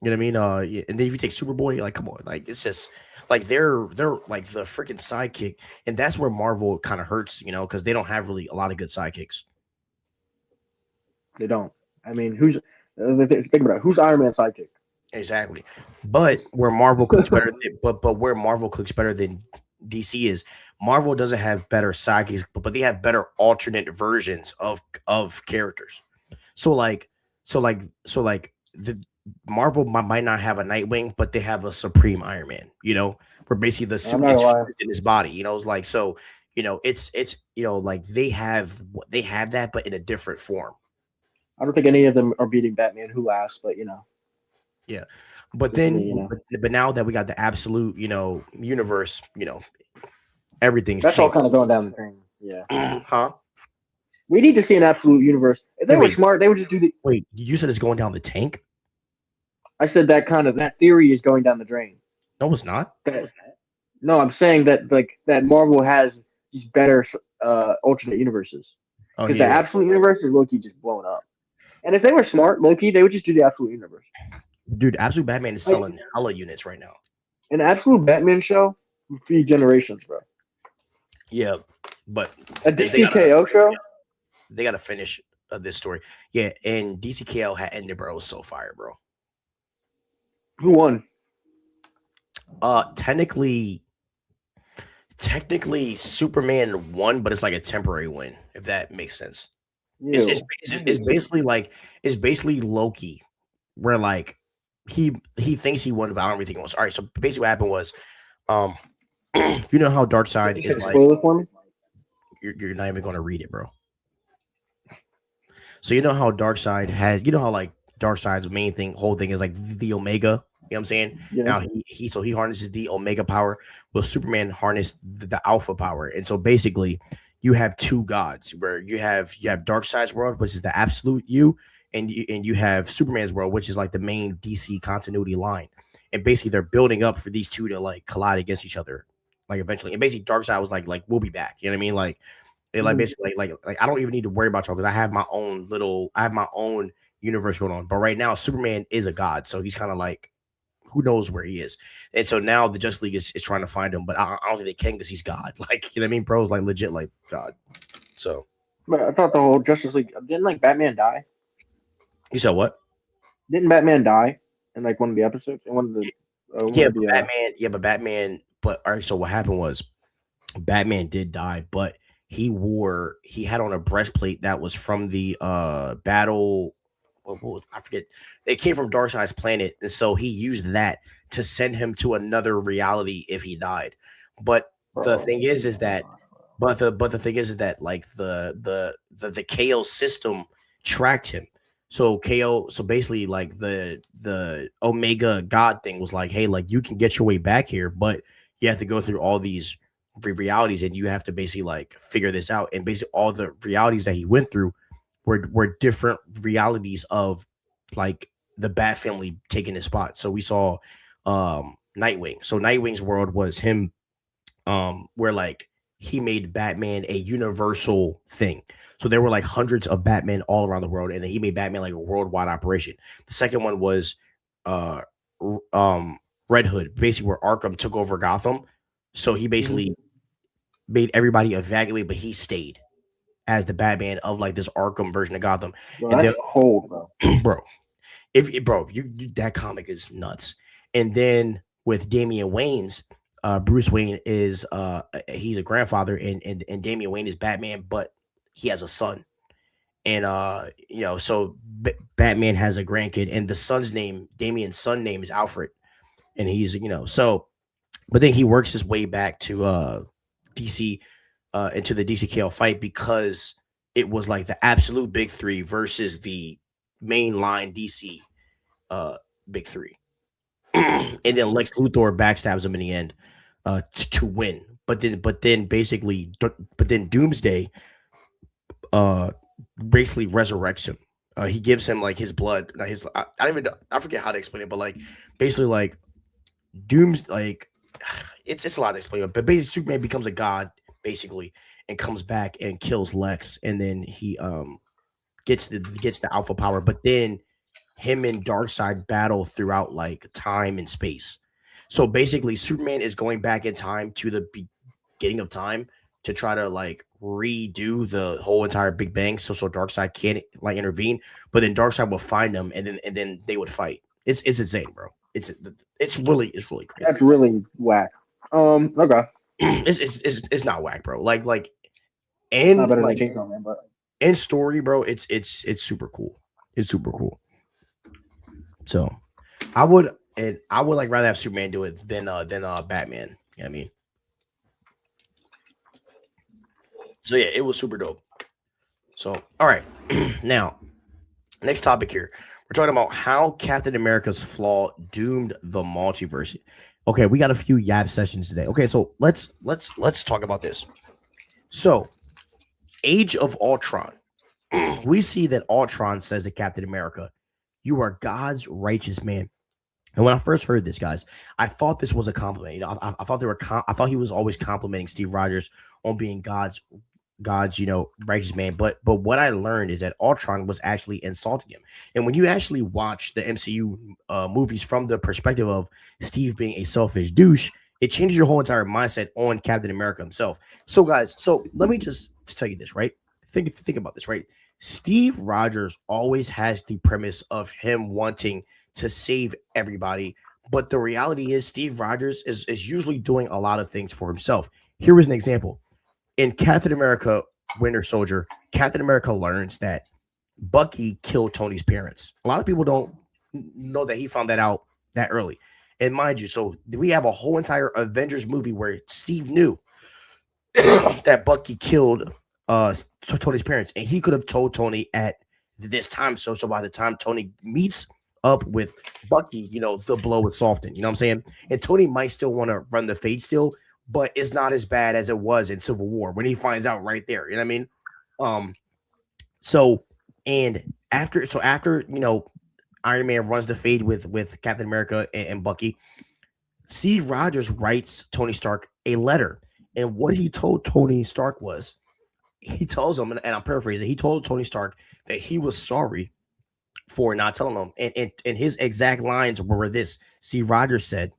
A: You know what I mean? Yeah, and then if you take Superboy, like, come on, like it's just like they're like the freaking sidekick, and that's where Marvel kind of hurts, because they don't have really a lot of good sidekicks.
B: They don't. I mean, think about it. Who's Iron Man's sidekick?
A: Exactly, but where Marvel cooks better than DC is Marvel doesn't have better sidekicks, but they have better alternate versions of characters. So like, so like the Marvel might not have a Nightwing, but they have a Supreme Iron Man. Where basically the
B: I'm
A: suit
B: not
A: is
B: gonna lie.
A: fused in his body. Like so. It's like they have that, but in a different form.
B: I don't think any of them are beating Batman. Who asked? But
A: Yeah, but
B: just
A: then,
B: me.
A: but now that we got the absolute, universe, everything's
B: That's all
A: changed.
B: kind of going down the drain. Yeah,
A: Huh?
B: we need to see an absolute universe. If they
A: Wait,
B: were
A: wait,
B: smart, they would just do the.
A: wait. You said it's going down the tank?
B: I said that theory is going down the drain.
A: No, it's not.
B: That, no, I'm saying that that Marvel has these better alternate universes
A: Oh
B: because the
A: yeah,
B: absolute universe is Loki just blown up. And if they were smart, Loki, they would just do the absolute universe.
A: dude, Absolute Batman is
B: Like
A: selling hella units right now.
B: an absolute Batman show would feed generations, bro.
A: Yeah, but
B: A
A: they gotta
B: DCKO show?
A: finish this story. Yeah, and DCKL had ended, bro. It was so fire, bro.
B: Who won?
A: Technically, Superman won, but it's like a temporary win, if that makes sense. It's it's
B: You.
A: it's basically like it's basically Loki, where like he thinks he won, but I don't really think he won. All right, so basically what happened was, um, you know how Darkseid
B: You
A: is
B: should
A: like
B: spoil it for me.
A: you're not even gonna read it, bro. So you know how Darkseid has, you know how like Darkseid's main thing, whole thing is like the Omega. You know what I'm saying?
B: Yeah.
A: Now he harnesses the Omega power. Well, Superman harnessed the Alpha power, and so basically, you have two gods where you have Darkseid's world, which is the absolute you, and you have Superman's world, which is like the main DC continuity line. And basically, they're building up for these two to like collide against each other, like eventually. And basically, Darkseid was like we'll be back. You know what I mean? Like
B: Mhm.
A: basically like I don't even need to worry about y'all because I have my own universe going on. But right now, Superman is a god, so he's kind of like who knows where he is. And so now the Justice League is trying to find him, but I don't think they can because he's God. Like you know what I mean? Bro is like legit like God. So
B: But I thought the whole Justice League didn't like Batman die?
A: you said what?
B: Didn't Batman die in like one of the episodes? In one
A: Yeah,
B: of
A: but
B: the
A: Batman. But all right. So what happened was Batman did die, but he had on a breastplate that was from the battle. I forget. It came from Darkseid's planet, and so he used that to send him to another reality if he died. But the
B: bro.
A: thing is that but the thing is that like the KO system tracked him. So KO, so basically like the Omega God thing was like, hey, like you can get your way back here, but you have to go through all these realities and you have to basically like figure this out. And basically all the realities that he went through were different realities of like the Bat family taking his spot. So we saw Nightwing. So Nightwing's world was him where like he made Batman a universal thing. So there were like hundreds of Batman all around the world, and then he made Batman like a worldwide operation. The second one was uh Red Hood, basically where Arkham took over Gotham. So he
B: Mhm.
A: basically made everybody evacuate, but he stayed as the Batman of like this Arkham version of Gotham.
B: Bro,
A: And
B: that's
A: then,
B: cold, bro.
A: bro, if you that comic is nuts. And then with Damian Wayne's, Bruce Wayne is he's a grandfather, and Damian Wayne is Batman, but he has a son. And so Batman has a grandkid, and the son's name, Damian's son name is Alfred, and he's so but then he works his way back to DC into the DCKL fight because it was like the absolute big three versus the mainline DC uh big three. And then Lex Luthor backstabs him in the end to win. But then Doomsday uh basically resurrects him. He gives him like his blood. His I don't even know, I forget how to explain it, but like basically like Doom's like it's a lot to explain, but basically Superman becomes a god basically and comes back and kills Lex, and then he gets the alpha power, but then him and Darkseid battle throughout like time and space. So basically, Superman is going back in time to the beginning of time to try to like redo the whole entire Big Bang, so Darkseid can't like intervene. But then Darkseid will find them, and then they would fight. It's insane, bro. It's really crazy.
B: That's really whack. Okay.
A: It's not whack, bro. Like
B: Not
A: and
B: better than
A: like
B: Chainsaw Man, but
A: in story, bro. It's super cool. It's super cool. So I would like rather have Superman do it than Batman. You know what I mean? So yeah, it was super dope. So all right, now next topic here. We're talking about how Captain America's flaw doomed the multiverse. Okay, we got a few yab sessions today. Okay, so let's talk about this. So, Age of Ultron. We see that Ultron says to Captain America, "You are God's righteous man." And when I first heard this, guys, I thought this was a compliment. I thought they were. I thought he was always complimenting Steve Rogers on being God's, righteous man. But what I learned is that Ultron was actually insulting him. And when you actually watch the MCU movies from the perspective of Steve being a selfish douche, it changes your whole entire mindset on Captain America himself. So, guys, let me just tell you this, right? Think about this, right? Steve Rogers always has the premise of him wanting to save everybody. But the reality is, Steve Rogers is usually doing a lot of things for himself. Here is an example. In Captain America Winter Soldier, Captain America learns that Bucky killed Tony's parents. A lot of people don't know that he found that out that early. And mind you, so we have a whole entire Avengers movie where Steve knew that Bucky killed Tony's parents, and he could have told Tony at this time. So by the time Tony meets up with Bucky, the blow would soften. You know what I'm saying? And Tony might still want to run the fade still, but it's not as bad as it was in Civil War when he finds out right there. You know what I mean? Um, so and after Iron Man runs the fade with Captain America and Bucky, Steve Rogers writes Tony Stark a letter, and what he told Tony Stark was he tells him, and I'm paraphrasing, he told Tony Stark that he was sorry for not telling him, and his exact lines were this: Steve Rogers said,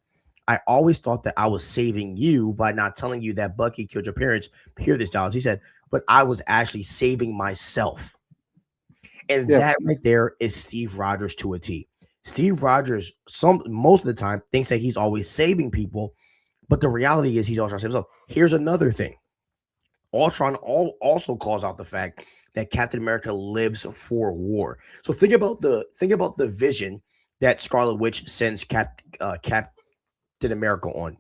A: I always thought that I was saving you by not telling you that Bucky killed your parents. Hear this, Dallas. He said, but I was actually saving myself. And
B: Yeah,
A: that right there is Steve Rogers to a T. Steve Rogers, most of the time, thinks that he's always saving people, but the reality is he's also saving himself. Here's another thing. Ultron also calls out the fact that Captain America lives for war. So think about the vision that Scarlet Witch sends Captain America on.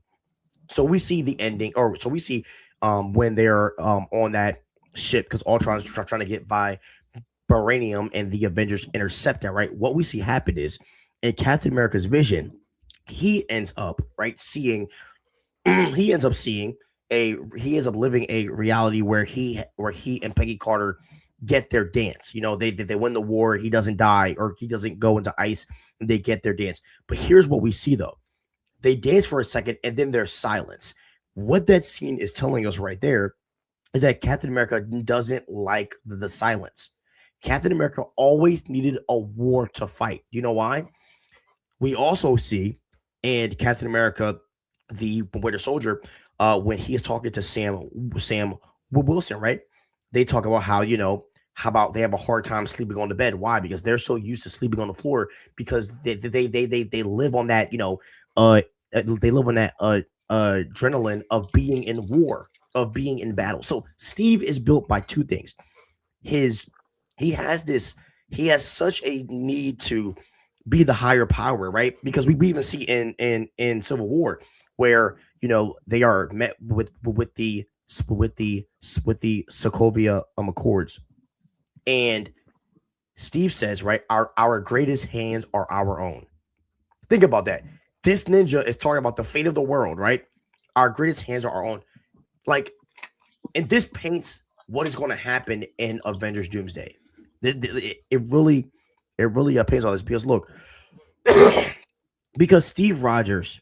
A: So we see the ending, or so we see when they're on that ship because Ultron's trying to get by Baranium and the Avengers intercept that, right? What we see happen is in Captain America's vision, he ends up right seeing he ends up seeing he ends up living a reality where he and Peggy Carter get their dance. They win the war, he doesn't die or he doesn't go into ice, and they get their dance. But here's what we see though. They dance for a second and then there's silence. What that scene is telling us right there is that Captain America doesn't like the silence. Captain America always needed a war to fight. You know why? We also see in Captain America, the Winter Soldier, when he is talking to Sam Wilson, right? They talk about how about they have a hard time sleeping on the bed. Why? Because they're so used to sleeping on the floor because they live on that they live on that adrenaline of being in war, of being in battle. So Steve is built by two things. His he has this he has such a need to be the higher power, right? Because we even see in Civil War where they are met with the Sokovia Accords, and Steve says, right, our greatest hands are our own. Think about that. This ninja is talking about the fate of the world, right? Our greatest hands are our own. Like, and this paints what is going to happen in Avengers Doomsday. It really paints all this because look, because Steve Rogers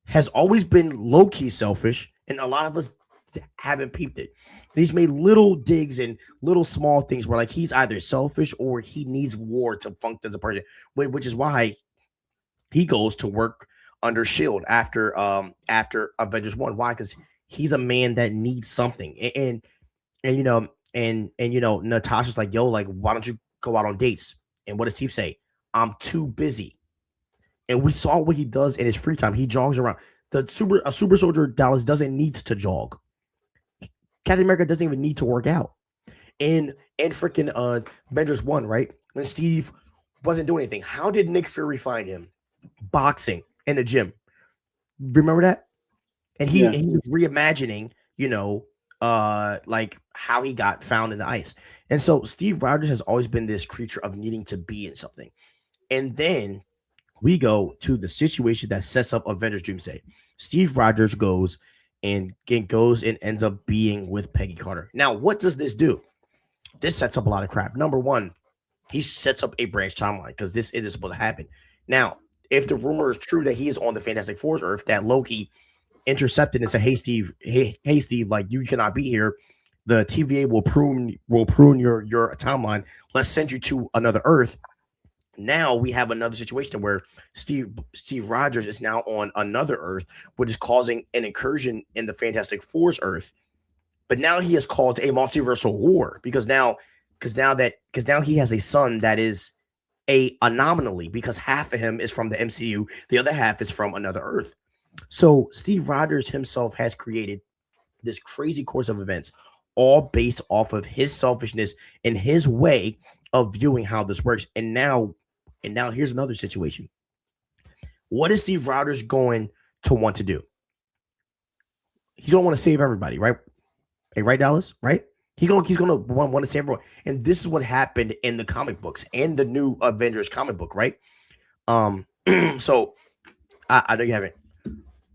A: has always been low key selfish, and a lot of us haven't peeped it. And he's made little digs and little small things where like he's either selfish or he needs war to function as a person, which is why he goes to work under Shield after Avengers 1. Why? Because he's a man that needs something. And Natasha's like, yo, like, why don't you go out on dates? And what does Steve say? I'm too busy. And we saw what he does in his free time. He jogs around. A super soldier Dallas doesn't need to jog. Captain America doesn't even need to work out. And freaking Avengers 1, right? When Steve wasn't doing anything. How did Nick Fury find him? Boxing in the gym. Remember that? And he,
B: yeah.
A: he was reimagining, like how he got found in the ice. And so Steve Rogers has always been this creature of needing to be in something. And then we go to the situation that sets up Avengers Doomsday. Steve Rogers goes and ends up being with Peggy Carter. Now, what does this do? This sets up a lot of crap. Number one, he sets up a branch timeline because this isn't supposed to happen. Now, if the rumor is true that he is on the Fantastic Four's Earth, that Loki intercepted and said, "Hey Steve, hey Steve, like you cannot be here. The TVA will prune your timeline. Let's send you to another Earth." Now we have another situation where Steve Rogers is now on another Earth, which is causing an incursion in the Fantastic Four's Earth. But now he has caused a multiversal war because now he has a son that is a anomaly because half of him is from the MCU, the other half is from another Earth. So Steve Rogers himself has created this crazy course of events, all based off of his selfishness and his way of viewing how this works. And now here's another situation. What is Steve Rogers going to want to do? He's going to want to save everybody, right? Hey, right, Dallas, right? He's gonna want to save everyone. And this is what happened in the comic books and the new Avengers comic book, right? Um, so I know you haven't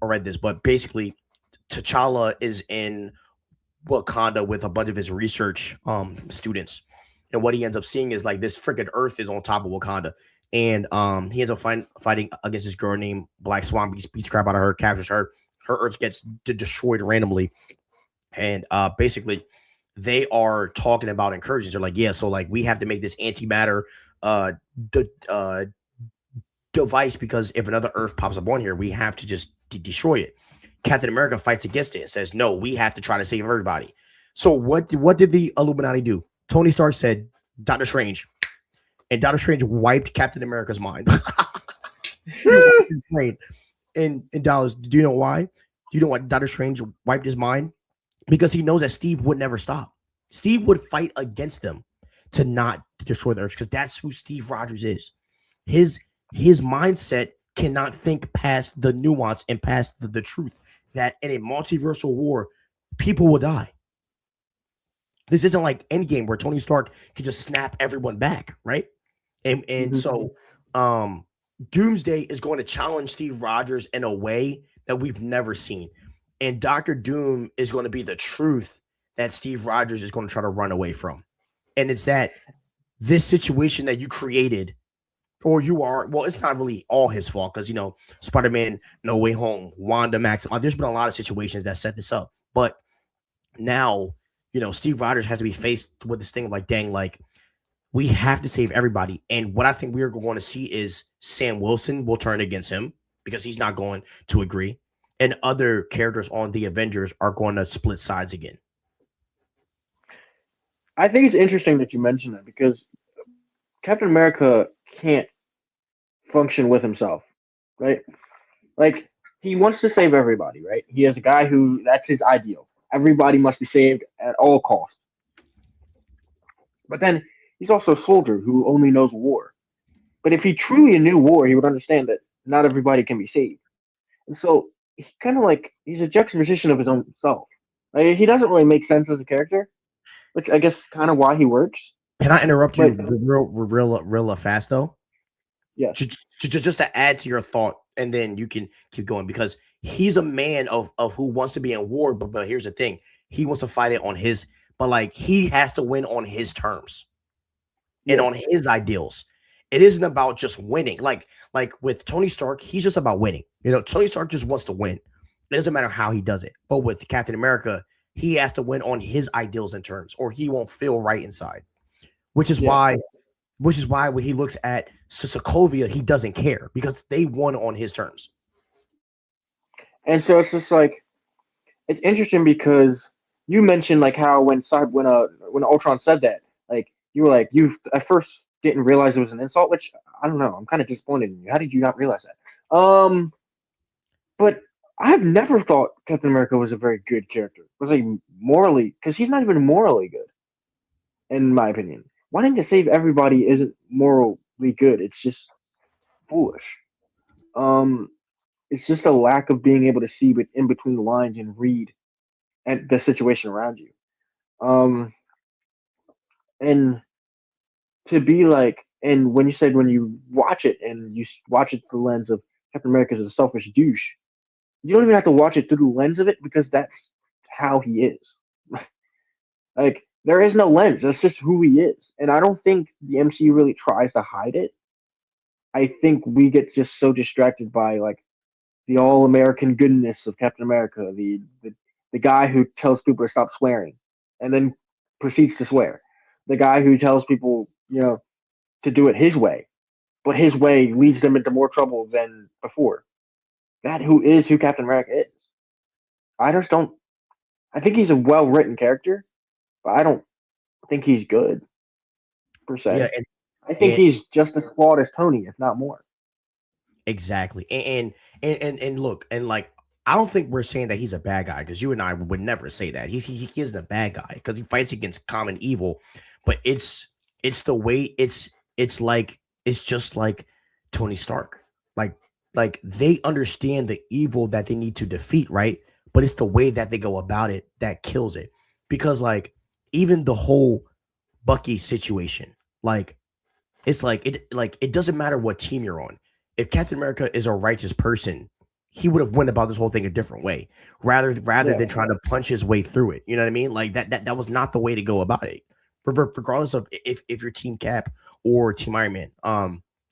A: read this, but basically, T'Challa is in Wakanda with a bunch of his research students, and what he ends up seeing is like this freaking Earth is on top of Wakanda, and he ends up fighting against this girl named Black Swan, beats crap out of her, captures her. Her Earth gets destroyed randomly, and basically they are talking about incursions. They're like, yeah, so like we have to make this antimatter uh, de- uh device because if another Earth pops up on here, we have to just destroy it. Captain America fights against it and says, "No, we have to try to save everybody." So what did the Illuminati do? Tony Stark said, "Doctor Strange," and Doctor Strange wiped Captain America's mind. He wiped his brain. In Dallas, do you know why? Do you know why Doctor Strange wiped his mind? Because he knows that Steve would never stop. Steve would fight against them to not destroy the Earth because that's who Steve Rogers is. His his mindset cannot think past the nuance and past the truth that in a multiversal war, people will die. This isn't like Endgame where Tony Stark can just snap everyone back, right? And
B: Hmm.
A: so Doomsday is going to challenge Steve Rogers in a way that we've never seen. And Doctor Doom is going to be the truth that Steve Rogers is going to try to run away from. And it's that this situation that you created or you are well, it's not really all his fault because Spider-Man, No Way Home, Wanda Max. There's been a lot of situations that set this up, but now Steve Rogers has to be faced with this thing of like, dang, like we have to save everybody. And what I think we are going to see is Sam Wilson will turn against him because he's not going to agree, and other characters on the Avengers are going to split sides again.
B: I think it's interesting that you mentioned that because Captain America can't function with himself, right? Like he wants to save everybody, right? He is a guy who that's his ideal. Everybody must be saved at all costs. But then he's also a soldier who only knows war. But if he truly knew war, he would understand that not everybody can be saved. And so he's kind of like he's a juxtaposition of his own self. Like, he doesn't really make sense as a character, which I guess kind of why he works.
A: Can I interrupt you
B: But
A: real fast though?
B: yes,
A: Just to add to your thought, and then you can keep going because he's a man of who wants to be in war, but here's the thing: he wants to fight it on his, but like he has to win on his terms and
B: yes,
A: on his ideals. It isn't about just winning. Like with Tony Stark, he's just about winning. Tony Stark just wants to win. It doesn't matter how he does it. But with Captain America, he has to win on his ideals and terms, or he won't feel right inside. Which is
B: yes.
A: why, which is why when he looks at Sokovia, he doesn't care because they won on his terms.
B: And so it's just like it's interesting because you mentioned like how when Ultron said that, like you were like you at first didn't realize it was an insult, which I don't know. I'm kind of disappointed in you. How did you not realize that? But I've never thought Captain America was a very good character. Was he morally? Because he's not even morally good, in my opinion. Wanting to save everybody isn't morally good. It's just foolish. Um, it's just a lack of being able to see in between the lines and read at the situation around you. Um, and to be like, and when you said when you watch it and watch it through the lens of Captain America as a selfish douche, you don't even have to watch it through the lens of it because that's how he is. Like there is no lens. That's just who he is. And I don't think the MCU really tries to hide it. I think we get just so distracted by like the all American goodness of Captain America, the guy who tells people to stop swearing and then proceeds to swear, the guy who tells people to do it his way, but his way leads them into more trouble than before. That who Captain America is. I just don't. I think he's a well written character, but I don't think he's good per
A: Yeah,
B: se. I think
A: and
B: he's just as flawed as Tony, if not more.
A: exactly. And look, and like I don't think we're saying that he's a bad guy because you and I would never say that. He isn't a bad guy because he fights against common evil, but it's the way it's just like Tony Stark. Like they understand the evil that they need to defeat, right? But it's the way that they go about it that kills it. Because like even the whole Bucky situation, like it doesn't matter what team you're on. If Captain America is a righteous person, he would have went about this whole thing a different way, rather
B: Yeah.
A: than trying to punch his way through it. You know what I mean? Like that was not the way to go about it. Regardless of if you're Team Cap or Team Iron Man.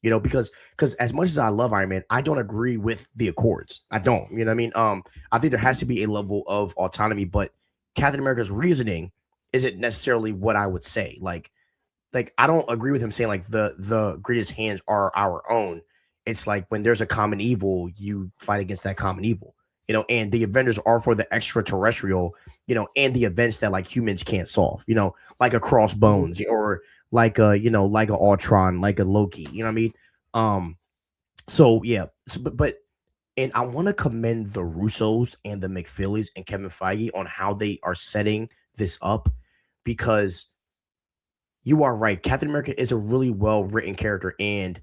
A: Because as much as I love Iron Man, I don't agree with the Accords. I don't. You know what I mean? I think there has to be a level of autonomy, but Captain America's reasoning isn't necessarily what I would say. Like I don't agree with him saying like the greatest hands are our own. It's like when there's a common evil, you fight against that common evil. And the Avengers are for the extraterrestrial, and the events that like humans can't solve, like a
B: Hmm.
A: crossbones or like a Ultron, like a Loki, you know what I mean? Um, so yeah, but and I want to commend the Russos and the McFeelys and Kevin Feige on how they are setting this up because you are right. Captain America is a really well written character, and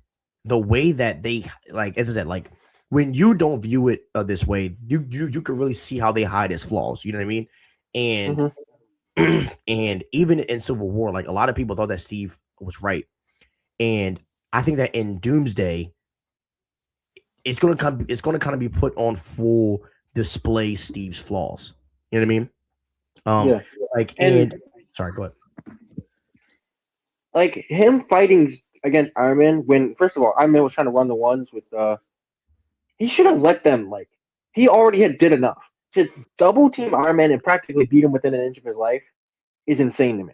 A: the way that they like, as I said, like when you don't view it this way, you can really see how they hide his flaws. You know what I mean? And
B: Hmm.
A: and even in Civil War, like a lot of people thought that Steve was right, and I think that in Doomsday, it's gonna kind of be put on full display Steve's flaws. You know what I mean? Um,
B: Yeah.
A: like
B: And
A: and sorry, go ahead.
B: like him fighting against Iron Man when first of all Iron Man was trying to run the ones with he should have let them like he already had did enough. To double team Iron Man and practically beat him within an inch of his life is insane to me.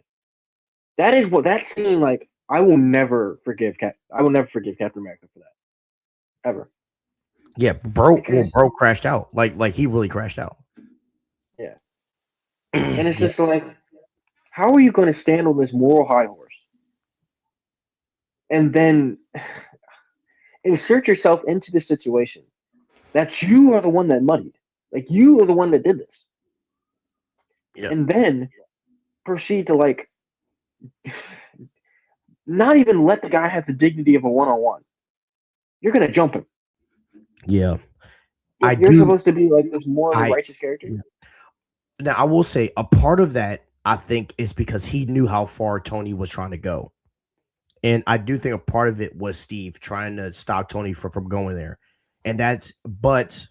B: That is what that scene like I will never forgive Captain America for that. Ever.
A: Yeah, bro. Well,
B: Because
A: bro crashed out. Like he really crashed out.
B: yeah. And it's
A: Yeah,
B: just like how are you gonna stand on this moral high horse and then insert yourself into the situation that you are the one that muddied. Like you are the one that did this.
A: yeah,
B: And then proceed to like not even let the guy have the dignity of a one on one. You're gonna jump him.
A: yeah. I
B: If you're
A: do.
B: supposed to be like this morally
A: I
B: righteous character.
A: yeah. Now I will say a part of that I think is because he knew how far Tony was trying to go, and I do think a part of it was Steve trying to stop Tony from going there, and but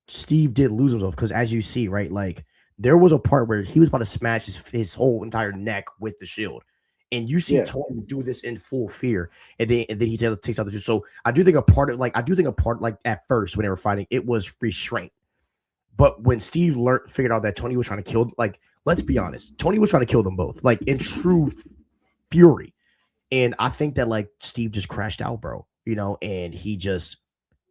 A: Steve did lose himself because as you see, right, like there was a part where he was about to smash his whole entire neck with the shield. And you see
B: Yeah.
A: Tony do this in full fear, and then he takes out the two. So I do think a part like at first when they were fighting, it was restraint. But when Steve figured out that Tony was trying to kill, like, let's be honest, Tony was trying to kill them both, like in true fury. And I think that like Steve just crashed out, bro. And he just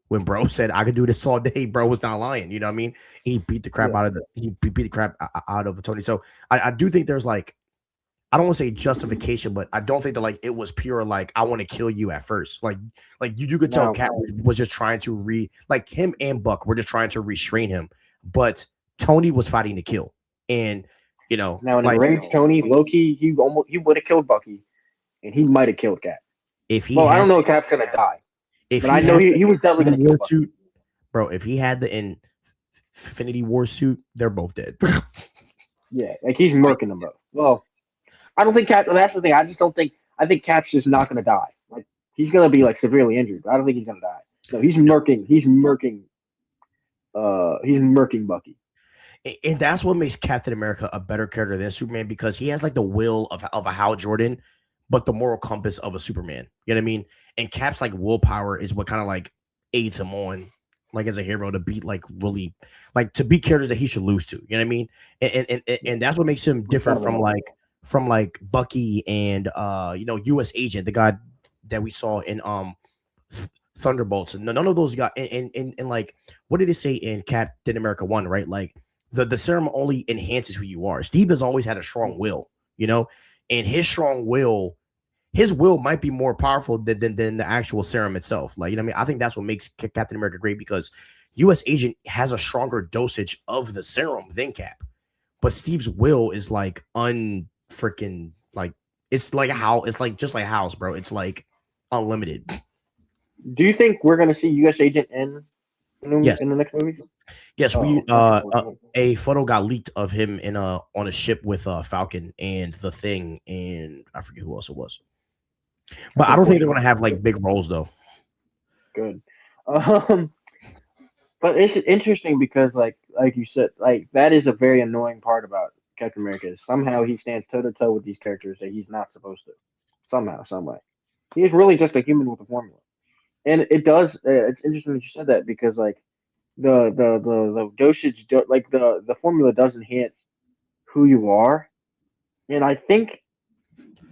A: when bro said I could do this all day, bro was not lying. You know what I mean? He beat the crap
B: Yeah.
A: out of the crap out of Tony. So I do think there's like I don't want to say justification, but I don't think that like it was pure like I want to kill you at first. Like you could tell
B: Now
A: Cat was just trying to like him and Buck were just trying to restrain him, but Tony was fighting to kill. And
B: now in
A: like
B: Enraged Tony, Loki, he would have killed Bucky and he might have killed Cap.
A: if he
B: Well, I don't
A: had
B: know if Cap's gonna die,
A: if
B: but I
A: he
B: know
A: had
B: he was definitely
A: the
B: gonna kill
A: war
B: Bucky.
A: suit, bro, if he had the Infinity War suit, they're both dead.
B: Yeah, like he's
A: Like,
B: murking them both. Well, I don't think Cap. That's the thing. I just don't think. I think Cap's just not gonna die. Like he's gonna be like severely injured. But I don't think he's gonna die. No, he's murking. He's murking. He's murking Bucky.
A: and that's what makes Captain America a better character than Superman because he has like the will of a Hal Jordan, but the moral compass of a Superman. You know what I mean? And Cap's like willpower is what kind of like aids him on, like as a hero to beat like really like to beat characters that he should lose to. You know what I mean? And that's what makes him different from like Bucky and U.S. Agent, the guy that we saw in Thunderbolts. And none of those got and like what did they say in Captain America 1, right? Like the serum only enhances who you are. Steve has always had a strong will, and his will might be more powerful than the actual serum itself. Like, you know what I mean? I think that's what makes Captain America great because US Agent has a stronger dosage of the serum than Cap. But Steve's will is like unfreaking like it's like a house, it's like just like a house, bro. It's like unlimited.
B: Do you think we're gonna see U.S. Agent
A: Yes.
B: in the next movie?
A: Yes, we
B: Oh, okay, cool, cool.
A: a photo got leaked of him in on a ship with Falcon and the Thing and I forget who else it was. But
B: That's
A: I don't think they're
B: unfortunate.
A: gonna have like big roles though.
B: Good. Um, but it's interesting because, like you said, like that is a very annoying part about Captain America. Is somehow he stands toe to toe with these characters that he's not supposed to. Somehow, some way, he's really just a human with a formula. And it does. It's interesting that you said that because like the dosage, like the formula does enhance who you are, and I think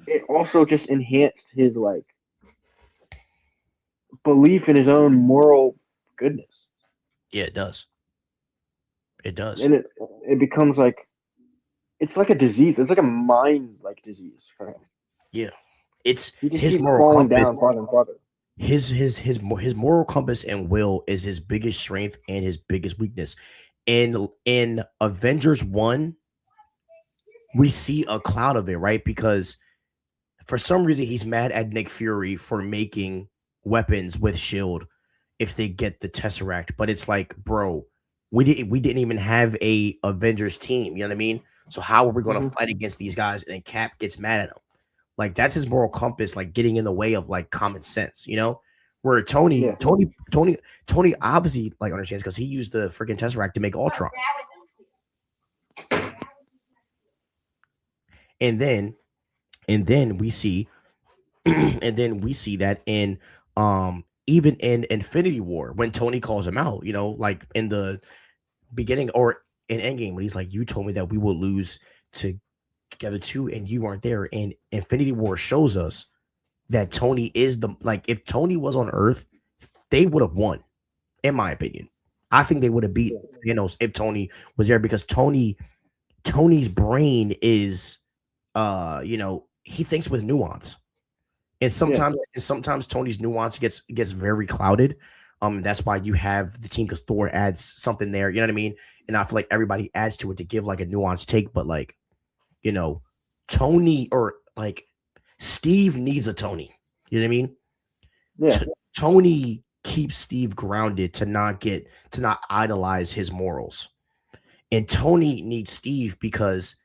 B: it also just enhanced his like belief in his own moral goodness,
A: Yeah, it does. It does.
B: and it becomes like it's like a disease. It's like a mind like disease for him.
A: Yeah. It's
B: He just
A: his
B: keeps
A: moral
B: falling
A: compass.
B: down farther and farther.
A: His moral compass and will is his biggest strength and his biggest weakness. In Avengers 1, we see a cloud of it, right? Because for some reason he's mad at Nick Fury for making weapons with Shield if they get the Tesseract. But it's like, bro, we didn't even have a Avengers team. You know what I mean? So how are we going to
B: Hmm.
A: fight against these guys? And then Cap gets mad at him. Like that's his moral compass, like getting in the way of like common sense. Where
B: Yeah,
A: Tony obviously like understands because he used the freaking Tesseract to make Ultron, and then and then we see and then we see that in even in Infinity War when Tony calls him out, like in the beginning or in Endgame when he's like, "You told me that we will lose together too, and you weren't there." And Infinity War shows us that Tony is the like if Tony was on Earth, they would have won, in my opinion. I think they would have beat
B: yeah,
A: Thanos if Tony was there because Tony's brain is he thinks with nuance. And
B: yeah,
A: sometimes Tony's nuance gets very clouded. That's why you have the team because Thor adds something there, you know what I mean? And I feel like everybody adds to it to give like a nuanced take, but like, you know, Tony or like Steve needs a Tony. You know what I mean?
B: yeah,
A: Tony keeps Steve grounded to not idolize his morals. And Tony needs Steve because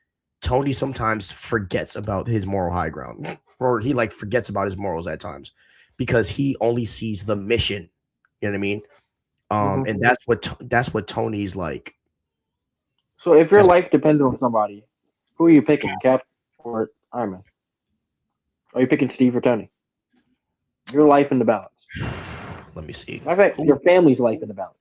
A: Tony sometimes forgets about his moral high ground, or he like forgets about his morals at times because he only sees the mission. You know what I mean?
B: hmm
A: And that's what Tony's like.
B: So if your
A: That's
B: life depended on somebody, who are you picking, Cap or Iron Man? Are you picking Steve or Tony? Your life in the balance.
A: let me see.
B: Matter of fact, your family's life in the balance.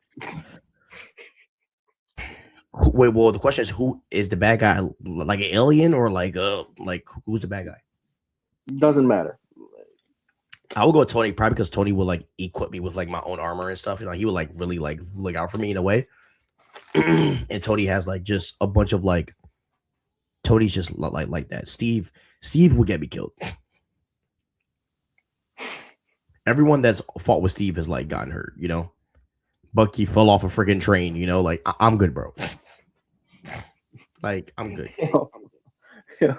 A: Wait, well, the question is who is the bad guy? Like an alien or like who's the bad guy?
B: Doesn't matter.
A: I will go with Tony probably because Tony will like equip me with like my own armor and stuff. He would like really like look out for me in a way. And Tony has like just a bunch of like Tony's just like that. Steve would get me killed. Everyone that's fought with Steve has like gotten hurt. Bucky fell off a freaking train. Like I'm good, bro. Like I'm good.
B: Yo, yo,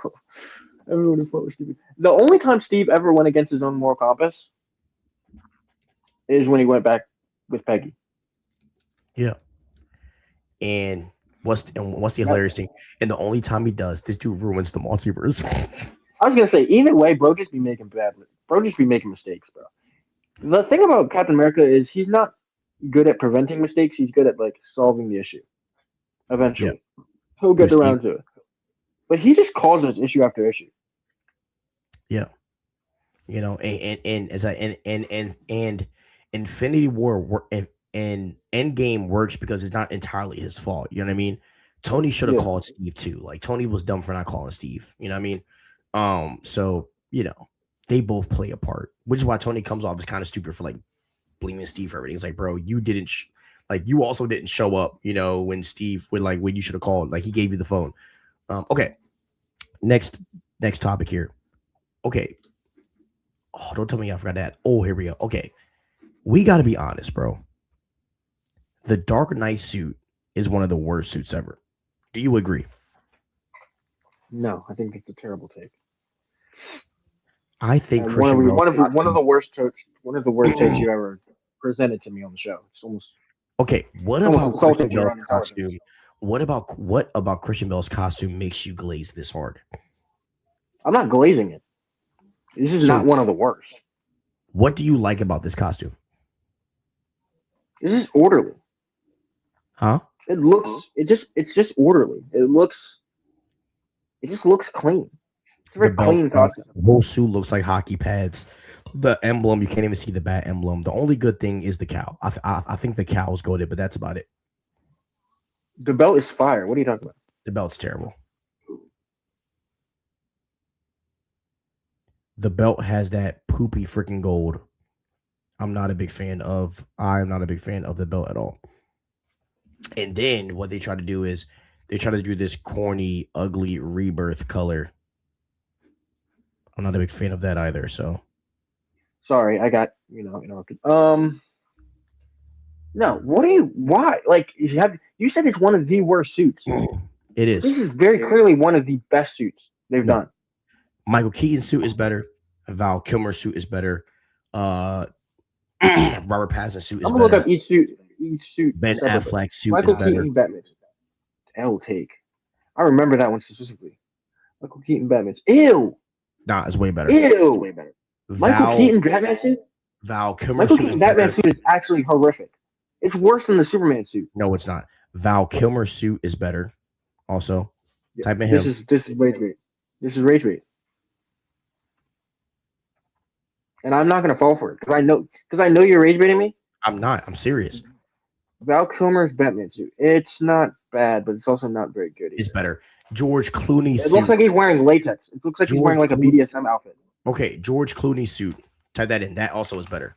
B: everyone is supposed to be. The only time Steve ever went against his own moral compass is when he went back with Peggy.
A: Yeah. And what's the
B: That,
A: hilarious thing? And the only time he does, this dude ruins the multiverse.
B: I was gonna say, either way, bro, just be making bad. Bro, just be making mistakes, bro. The thing about Captain America is he's not good at preventing mistakes. He's good at like solving the issue.
A: Yeah.
B: Eventually, he'll
A: Through
B: get
A: Steve.
B: around to it. But he just causes issue after issue.
A: Yeah. You know, and as I and Infinity War and Endgame works because it's not entirely his fault. You know what I mean? Tony should have
B: Yeah.
A: called Steve too. Like Tony was dumb for not calling Steve. You know what I mean? So you know, they both play a part, which is why Tony comes off as kind of stupid for like blaming Steve for everything. It's like, bro, you didn't like you also didn't show up. You know, when Steve when like when you should have called. Like he gave you the phone. Okay, next next topic here. Okay, oh, don't tell me I forgot that. Oh, here we go. Okay, we got to be honest, bro. The Dark Knight suit is one of the worst suits ever. Do you agree?
B: No, I think it's a terrible take.
A: I think
B: And one of
A: Christian
B: the
A: Bale's
B: one of the one of
A: costume.
B: the worst takes one of the worst takes you ever presented to me on the show.
A: Okay, what
B: It's almost
A: about
B: insulting
A: Christian
B: to your
A: Bale's
B: own intelligence.
A: costume? What about Christian Bale's costume makes you glaze this hard?
B: I'm not glazing it. This is not
A: So,
B: one of the worst.
A: what do you like about this costume?
B: This is orderly.
A: Huh?
B: It's just orderly. It just looks clean. It's a
A: The
B: very
A: belt
B: clean
A: sucks.
B: costume.
A: The whole suit looks like hockey pads. The emblem, you can't even see the bat emblem. The only good thing is the cow. I think the cow is goaded, but that's about it.
B: The belt is fire. What are you talking about?
A: The belt's terrible. The belt has that poopy freaking gold. I'm not a big fan of the belt at all. And then what they try to do is they try to do this corny, ugly rebirth color. I'm not a big fan of that either. So
B: Sorry, I got interrupted. No. What are you? Why? Like you said it's one of the worst suits.
A: it is.
B: This is very clearly one of the best suits they've
A: No,
B: done.
A: Michael Keaton's suit is better. Val Kilmer's suit is better. Uh, Robert Pattinson's suit is
B: I'm gonna look
A: better.
B: up each suit
A: Ben
B: separately.
A: Affleck's suit is
B: Michael
A: better.
B: Keaton Batman. L take. I remember that one specifically. Michael Keaton Batman. Ew.
A: Nah, it's way better.
B: Ew. Michael
A: Val
B: Keaton Batman suit.
A: Val Kilmer's
B: Michael
A: suit is
B: Keaton Batman
A: better.
B: suit is actually horrific. It's worse than the Superman suit.
A: No, it's not. Val Kilmer's suit is better. Also,
B: Yeah,
A: type in him.
B: this is rage bait. This is rage bait, and I'm not gonna fall for it because I know you're rage baiting me.
A: I'm not. I'm serious.
B: Val Kilmer's Batman suit. It's not bad, but it's also not very good
A: It's
B: either.
A: better. George Clooney's
B: It looks
A: suit.
B: like he's wearing latex. It looks like he's wearing
A: George
B: like a
A: Clooney.
B: BDSM outfit.
A: Okay, George Clooney's suit. Type that in. That also is better.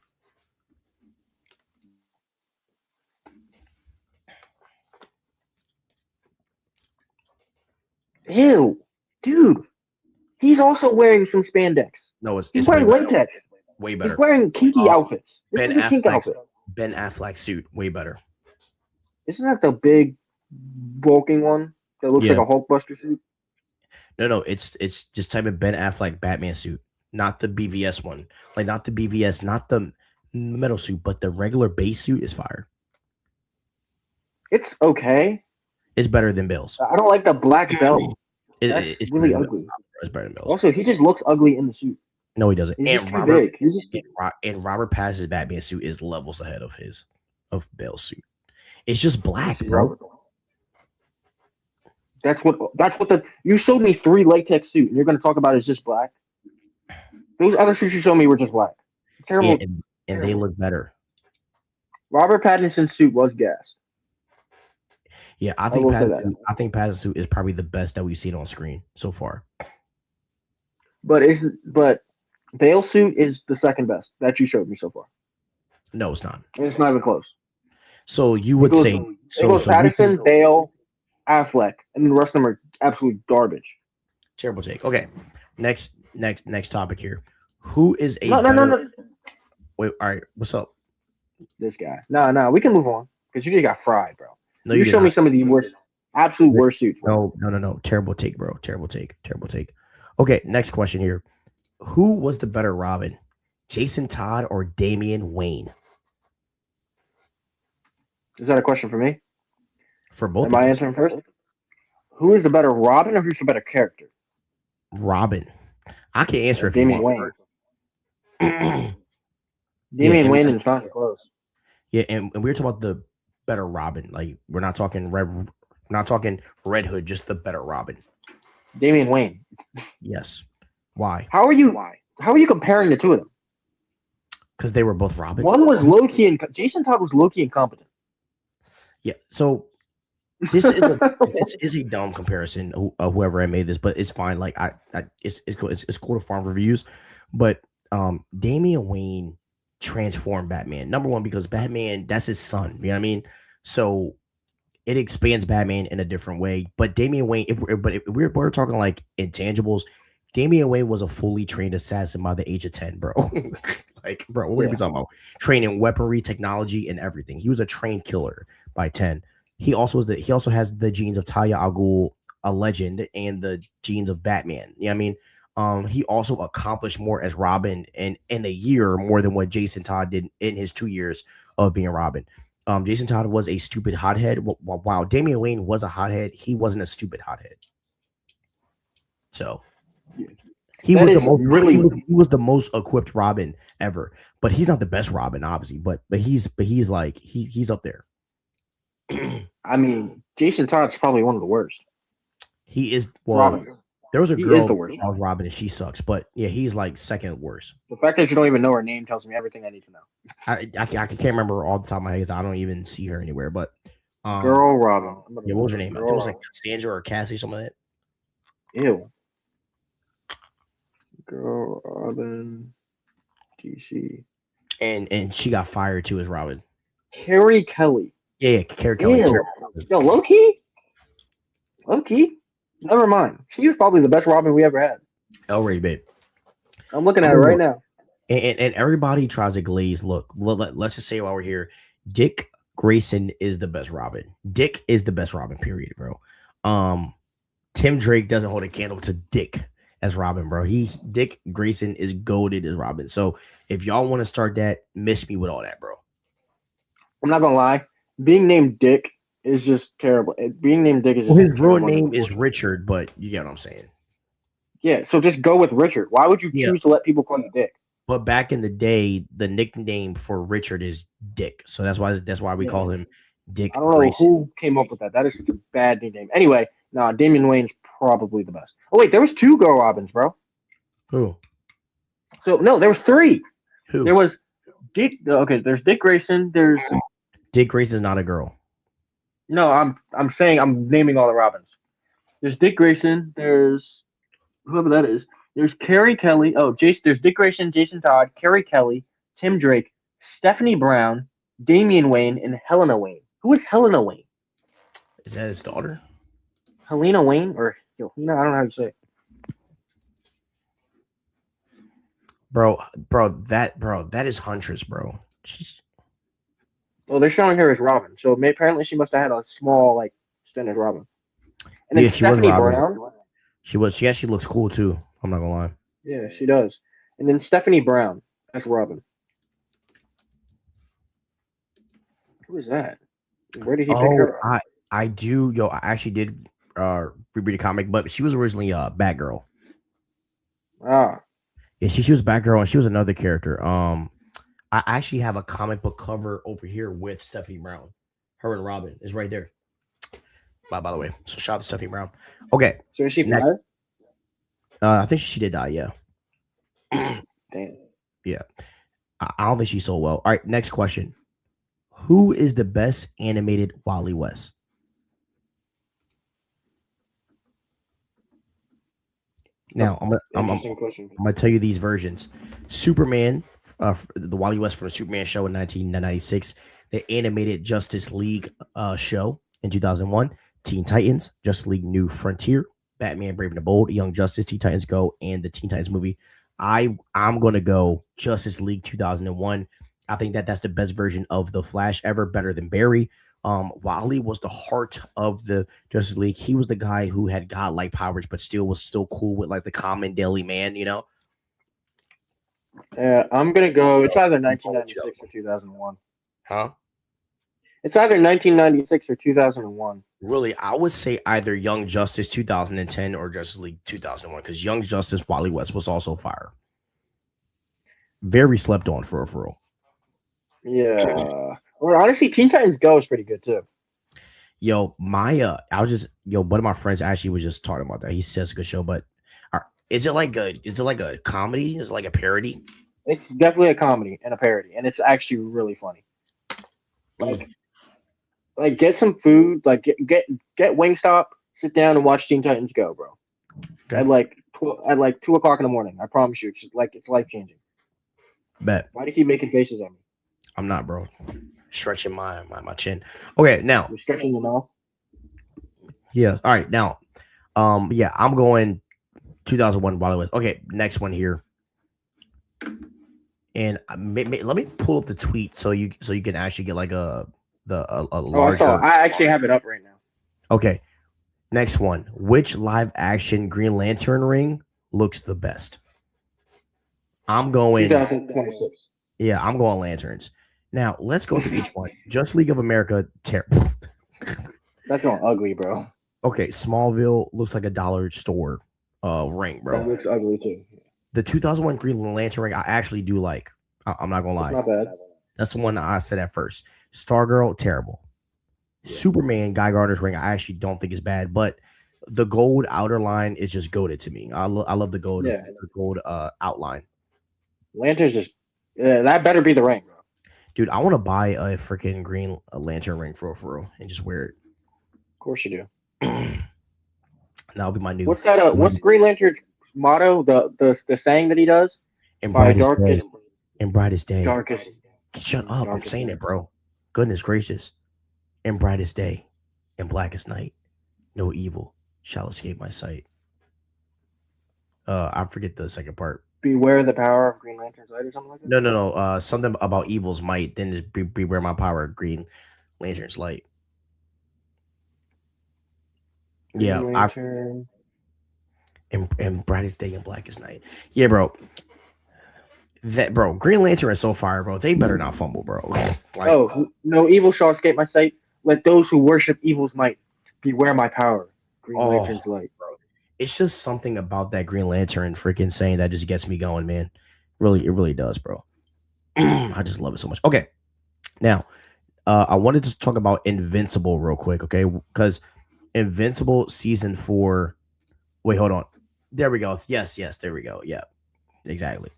B: Ew, dude. He's also wearing some spandex.
A: No,
B: He's
A: it's way
B: wearing
A: better.
B: latex.
A: Way
B: He's
A: better.
B: wearing kinky outfits. This
A: Ben
B: is a kink
A: Affleck's
B: outfit.
A: Ben Affleck suit. Way better.
B: Isn't that the big, bulking one that looks like
A: Yeah.
B: a Hulkbuster suit?
A: No. It's just type in Ben Affleck Batman suit, not the BVS one. Like not the BVS, not the metal suit, but the regular base suit is fire.
B: It's okay.
A: It's better than Bill's.
B: I don't like the black belt. That's
A: It's better
B: really
A: than Bill's.
B: ugly.
A: It's better than Bill's.
B: Also, he just looks ugly in the suit.
A: No, he doesn't.
B: He's just
A: And
B: too
A: Robert
B: big.
A: and Robert Pattinson's Batman suit is levels ahead of his of Bale's suit. It's just black, bro.
B: That's what the you showed me three latex suit and you're gonna talk about is just black. Those other suits you showed me were just black.
A: Yeah,
B: Terrible.
A: and they look better.
B: Robert Pattinson's suit was gas.
A: Yeah,
B: I will say that.
A: I think Pattinson's suit is probably the best that we've seen on screen so far.
B: But Bale's suit is the second best that you showed me so far.
A: No, it's not.
B: And it's not even close.
A: So you would say
B: It goes
A: so we
B: Pattinson, Bale, Affleck, and the rest of them are absolute garbage.
A: terrible take. Okay. Next topic here. Who is a
B: No.
A: wait, all right, what's up?
B: This guy. No. We can move on because you just got fried, bro.
A: No,
B: You
A: did
B: showed me
A: not.
B: some of the absolute worst suits. Bro.
A: No. Terrible take, bro. Terrible take. Terrible take. Okay, next question here. Who was the better Robin? Jason Todd or Damian Wayne?
B: Is that a question for me?
A: For both
B: Am
A: of
B: I
A: us.
B: answering first? Who is the better Robin or who's the better character?
A: Robin. I can answer if you
B: Damian
A: want.
B: Wayne.
A: Yeah,
B: Damian Wayne and Sean are close.
A: Yeah, and we were talking about the better Robin. Like we're not talking Red Hood, just the better Robin.
B: Damian Wayne.
A: Yes. Why?
B: How are you? How are you comparing the two of them?
A: because they were both Robin.
B: One was low key and Jason Todd was low key incompetent.
A: Yeah. So this is a dumb comparison. Whoever I made this, but it's fine. Like it's cool to farm reviews, but Damian Wayne transformed Batman. Number one because Batman that's his son. You know what I mean? So it expands Batman in a different way. But Damian Wayne, if we're talking like intangibles, Damian Wayne was a fully trained assassin by the age of 10, bro. Like, bro, what are we
B: Yeah,
A: talking about? Training weaponry, technology, and everything. He was a trained killer by 10. He also has the genes of Talia al Ghul, a legend, and the genes of Batman. You know what I mean? He also accomplished more as Robin in a year more than what Jason Todd did in his 2 years of being Robin. Jason Todd was a stupid hothead. Wow, Damian Wayne was a hothead. He wasn't a stupid hothead. So he
B: that
A: was the
B: is
A: most
B: really.
A: he was the most equipped Robin ever. But he's not the best Robin, obviously. But he's like he's up there.
B: I mean, Jason Todd's probably one of the worst.
A: He is well.
B: Robin,
A: There was a
B: he is
A: girl
B: the worst.
A: called Robin and she sucks. But yeah, he's like second worst.
B: The fact that you don't even know her name tells me everything I need to know.
A: I can't remember her all the top of my head. I don't even see her anywhere. But um
B: Girl Robin. I'm gonna
A: yeah, what
B: look
A: was
B: it
A: her
B: up.
A: name? I think it
B: Girl
A: was like
B: Robin.
A: Cassandra or Cassie, something like
B: Ew. Girl Robin. DC.
A: that. And she got fired too as Robin.
B: Carrie Kelly.
A: Yeah, yeah, Carrie Kelly.
B: Ew. Yo, low key. Low key. Never mind. She was probably the best Robin we ever had.
A: Elray, babe.
B: I'm looking
A: I
B: at her
A: mean,
B: right
A: look,
B: now.
A: and everybody tries to glaze. Look, let's just say while we're here, Dick Grayson is the best Robin. Dick is the best Robin. Period, bro. Um, Tim Drake doesn't hold a candle to Dick as Robin, bro. Dick Grayson is goaded as Robin. So if y'all want to start that, miss me with all that, bro.
B: I'm not gonna lie. Being named Dick is just terrible. Being named Dick is
A: Well,
B: just
A: his real
B: terrible.
A: name is Richard, but you get what I'm saying.
B: Yeah, so just go with Richard. Why would you
A: Yeah.
B: choose to let people call you Dick?
A: But back in the day, the nickname for Richard is Dick. So that's why we
B: Yeah.
A: call him Dick
B: I don't know
A: Grayson.
B: who came up with that. That is such a bad nickname. Anyway, nah, Damian Wayne's probably the best. Oh wait, there was two Girl Robins, bro.
A: Who?
B: So no, there was three. There
A: Who?
B: was Dick. Okay, there's Dick Grayson. There's
A: Dick Grayson is not a girl.
B: no. I'm saying I'm naming all the Robins. There's Dick Grayson. There's whoever that is. There's Carrie Kelly. Oh, Jason. There's Dick Grayson, Jason Todd, Carrie Kelly, Tim Drake, Stephanie Brown, Damian Wayne, and Helena Wayne. Who is Helena Wayne?
A: Is that his daughter?
B: Helena Wayne or Helena? I don't know how to say it.
A: Bro, that is Huntress, bro. She's
B: Well, they're showing her as Robin, so apparently she must have had a small like stint as Robin. And then
A: yeah, she was
B: Stephanie
A: Robin.
B: Brown.
A: She actually looks cool too. I'm not gonna lie.
B: Yeah, she does. And then Stephanie Brown. That's Robin. Who is that? Where did he pick
A: Oh,
B: her up?
A: I do, yo. I actually did reread the comic, but she was originally Batgirl.
B: Ah,
A: Yeah, she was Batgirl, and she was another character. I actually have a comic book cover over here with Stephanie Brown. Her and Robin is right there. By the way, so shout out to Stephanie Brown. Okay,
B: so is she
A: next.
B: fired?
A: I think she did die. Yeah,
B: Damn.
A: yeah. I don't think she sold well. All right, next question. Who is the best animated Wally West?
B: That's
A: Now I'm
B: interesting question.
A: gonna tell you these versions. Superman, the Wally West from the Superman show in 1996, the animated Justice League show in 2001, Teen Titans, Justice League New Frontier, Batman Brave and the Bold, Young Justice, Teen Titans Go, and the Teen Titans movie. I'm gonna go Justice League 2001. I think that's the best version of the Flash ever, better than Barry. Wally was the heart of the Justice League. He was the guy who had godlike powers, but still was still cool with like the common daily man, you know.
B: I'm gonna go. It's either
A: I'm going with
B: 1996 or
A: you.
B: 2001.
A: Huh?
B: It's either 1996 or 2001.
A: Really, I would say either Young Justice 2010 or Justice League 2001 because Young Justice Wally West was also fire. Very slept on for real.
B: Yeah. Or honestly, Teen Titans Go is pretty good too.
A: Yo, my I was just yo, one of my friends actually was just talking about that. He says it's a good show, but is it like a comedy? Is it like a parody?
B: It's definitely a comedy and a parody, and it's actually really funny.
A: Mm,
B: Like get some food, like get Wingstop, sit down and watch Teen Titans Go, bro.
A: okay,
B: At like 2 o'clock in the morning. I promise you, it's life changing.
A: bet.
B: Why do you keep making faces at me?
A: I'm not, bro. Stretching my chin. Okay, now,
B: You're stretching your mouth.
A: yeah. All right, now, yeah, I'm going 2001 Bollywood. Okay, next one here, and let me pull up the tweet so you can actually get like a
B: Oh, I saw.
A: larger.
B: I actually have it up right now.
A: Okay, next one. Which live action Green Lantern ring looks the best? I'm going.
B: 2026.
A: Yeah, I'm going lanterns. Now let's go through each one. Just League of America, terrible.
B: That's going ugly, bro.
A: Okay, Smallville looks like a dollar store ring,
B: That
A: bro.
B: looks ugly too.
A: The 2001 Green Lantern ring I actually do like. I'm not gonna
B: It's
A: lie.
B: not bad.
A: That's the one I said at first. Stargirl, terrible.
B: Yeah.
A: Superman, Guy Gardner's ring, I actually don't think is bad, but the gold outer line is just goaded to me. I love
B: Yeah.
A: the gold outline.
B: Lanterns just. Yeah, that better be the ring, bro. Of
A: Dude, I want to buy a freaking Green Lantern ring for real and just wear
B: course you do.
A: it. That'll be my new
B: What's that? What's Green Lantern's motto? The saying that he does?
A: and
B: My
A: brightest
B: darkest,
A: day. And brightest day.
B: darkest,
A: Shut up. I'm
B: darkest
A: saying it,
B: night.
A: bro. Goodness gracious. And brightest day. And blackest night. No evil shall escape my sight. I forget the second part.
B: Beware the power of Green Lantern's light or something like that.
A: No, no, no. Something about evil's might. Then just beware my power. Green Lantern's light.
B: Green
A: Yeah, I
B: Lantern.
A: and brightest day and blackest night. Yeah, bro. That bro, Green Lantern is so fire, bro. They better not fumble, bro. Like,
B: Oh, no evil shall escape my sight. Let those who worship evil's might beware my power. Green
A: oh,
B: Lantern's light.
A: bro, it's just something about that Green Lantern freaking saying that just gets me going, man. Really, it really does, bro. I just love it so much. Okay, now, I wanted to talk about Invincible real quick, okay? Because Invincible season 4. Wait, hold on. There we go. Yes, yes, there we go. Yeah, exactly.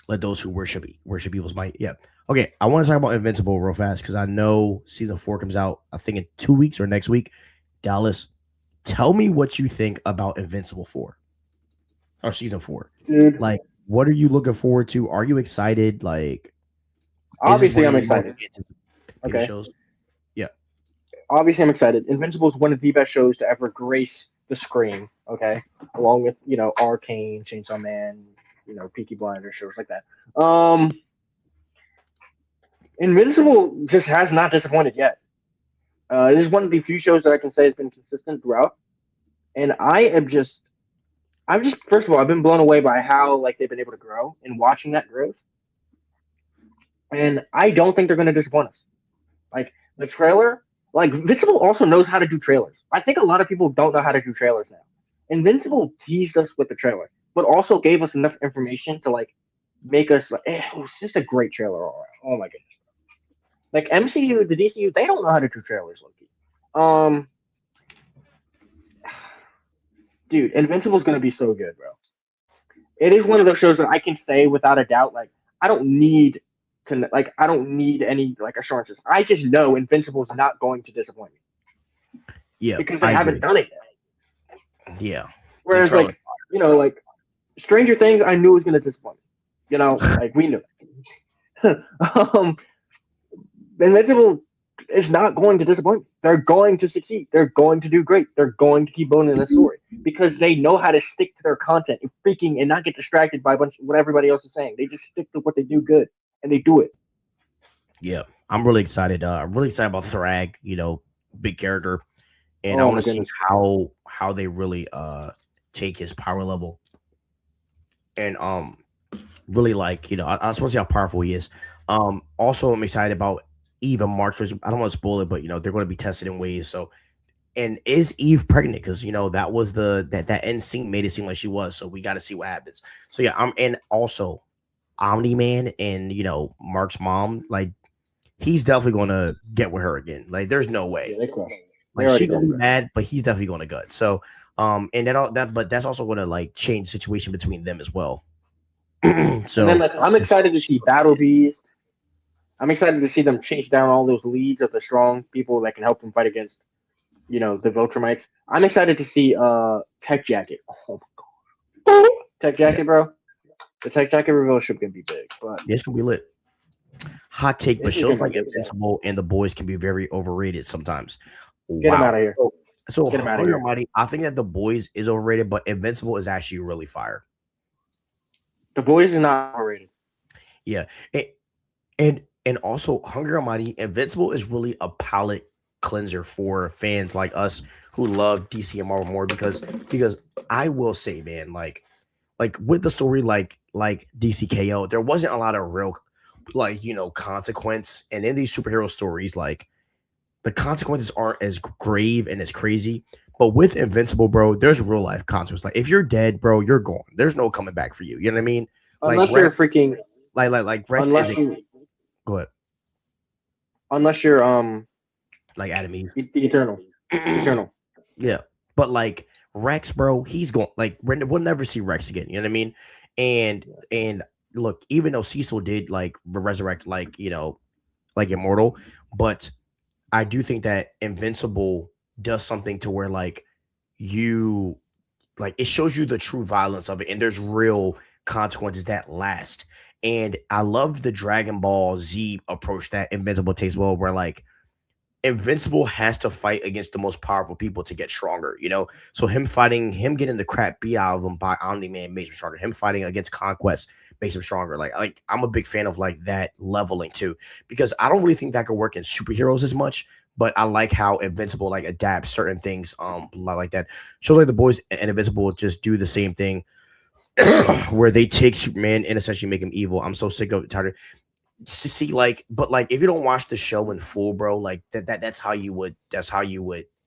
A: Let those who worship evil's might. Yeah. Okay, I want to talk about Invincible real fast because I know season 4 comes out. I think in 2 weeks or next week. Dallas, tell me what you think about Invincible 4 or season 4.
B: Dude,
A: Like, what are you looking forward to? Are you excited? Like, is this
B: obviously
A: one of
B: I'm
A: your most
B: excited.
A: anticipated
B: Okay.
A: shows? Yeah.
B: Obviously I'm excited. Invincible is one of the best shows to ever grace the screen. Okay. Along with, Arcane, Chainsaw Man, Peaky Blinders, shows like that. Invincible just has not disappointed yet. It is one of the few shows that I can say has been consistent throughout. And I'm just, first of all, I've been blown away by how, like, they've been able to grow and watching that growth. And I don't think they're going to disappoint us. Like the trailer, like Invincible also knows how to do trailers. I think a lot of people don't know how to do trailers now. Invincible teased us with the trailer, but also gave us enough information to like make us like, it was just a great trailer. All right. Oh my goodness. Like MCU, the DCU, they don't know how to do trailers, Loki. Um, dude, Invincible's gonna be so good, bro. It is one of those shows that I can say without a doubt, like I don't need I don't need any like assurances. I just know Invincible's not going to disappoint me
A: Yeah,
B: because they
A: I
B: haven't
A: agree.
B: done it yet.
A: Yeah. The
B: Whereas
A: trailer.
B: like like Stranger Things, I knew was going to disappoint me. Like we knew. um, Invincible is not going to disappoint me. They're going to succeed. They're going to do great. They're going to keep building the story because they know how to stick to their content and not get distracted by a bunch of what everybody else is saying. They just stick to what they do good and they do it.
A: Yeah. I'm really excited. I'm really excited about Thrag, big character. And I
B: Oh
A: want
B: my
A: to see
B: goodness.
A: how they really take his power level and really like I just want to see how powerful he is. Also I'm excited about Eve and March, which I don't want to spoil it, but they're going to be tested in ways. So, and is Eve pregnant? Because that was that end scene made it seem like she was. So we got to see what happens. So yeah, and also Omni Man and Mark's mom, like he's definitely going to get with her again. Like there's no
B: Yeah,
A: way.
B: they crushed. They
A: Like
B: already
A: she gonna
B: did,
A: be
B: bro.
A: mad, but he's definitely going to gut. So And but that's also going to like change the situation between them as well.
B: And then
A: So
B: like I'm excited to see Battle Beast. I'm excited to see them chase down all those leads of the strong people that can help them fight against, the Viltrumites. I'm excited to see Tech Jacket. Oh my god. Tech
A: yeah,
B: Jacket, bro. The Tech Jacket reveal should gonna be big, but
A: this can be lit. Hot take, but
B: this is
A: shows
B: gonna be
A: like
B: big as hell.
A: Invincible and The Boys can be very overrated sometimes.
B: Get him
A: Wow.
B: out of here.
A: So
B: Get him out of
A: Hunger
B: here.
A: Mighty, I think that The Boys is overrated, but Invincible is actually really fire.
B: The boys are not overrated.
A: Yeah, and and also Hunger Mighty, Invincible is really a palate cleanser for fans like us who love DC and Marvel more because I will say, man, like with the story like DCKO, there wasn't a lot of real like consequence, and in these superhero stories, like the consequences aren't as grave and as crazy. But with Invincible, bro, there's real life consequences. Like if you're dead, bro, you're gone. There's no coming back for you. You know what I mean? Like
B: Unless you're
A: Rex,
B: freaking
A: like Rex is
B: unless
A: a
B: you
A: go ahead,
B: unless you're
A: like Adam Eve.
B: the Eternal. Eternal.
A: Yeah, but like Rex, bro, he's going like we'll never see Rex again. You know what I mean? And look, even though Cecil did like resurrect, like like immortal, but I do think that Invincible does something to where like you like it shows you the true violence of it, and there's real consequences that last. And I love the Dragon Ball Z approach that Invincible takes well, where like Invincible has to fight against the most powerful people to get stronger, So him getting the crap beat out of him by Omni Man makes him stronger. Him fighting against Conquest makes him stronger. Like I'm a big fan of like that leveling too, because I don't really think that could work in superheroes as much. But I like how Invincible like adapts certain things, like that. Shows like The Boys and Invincible just do the same thing, where they take Superman and essentially make him evil. I'm so sick of it, tired to see like but like if you don't watch the show in full, bro, like that's how you would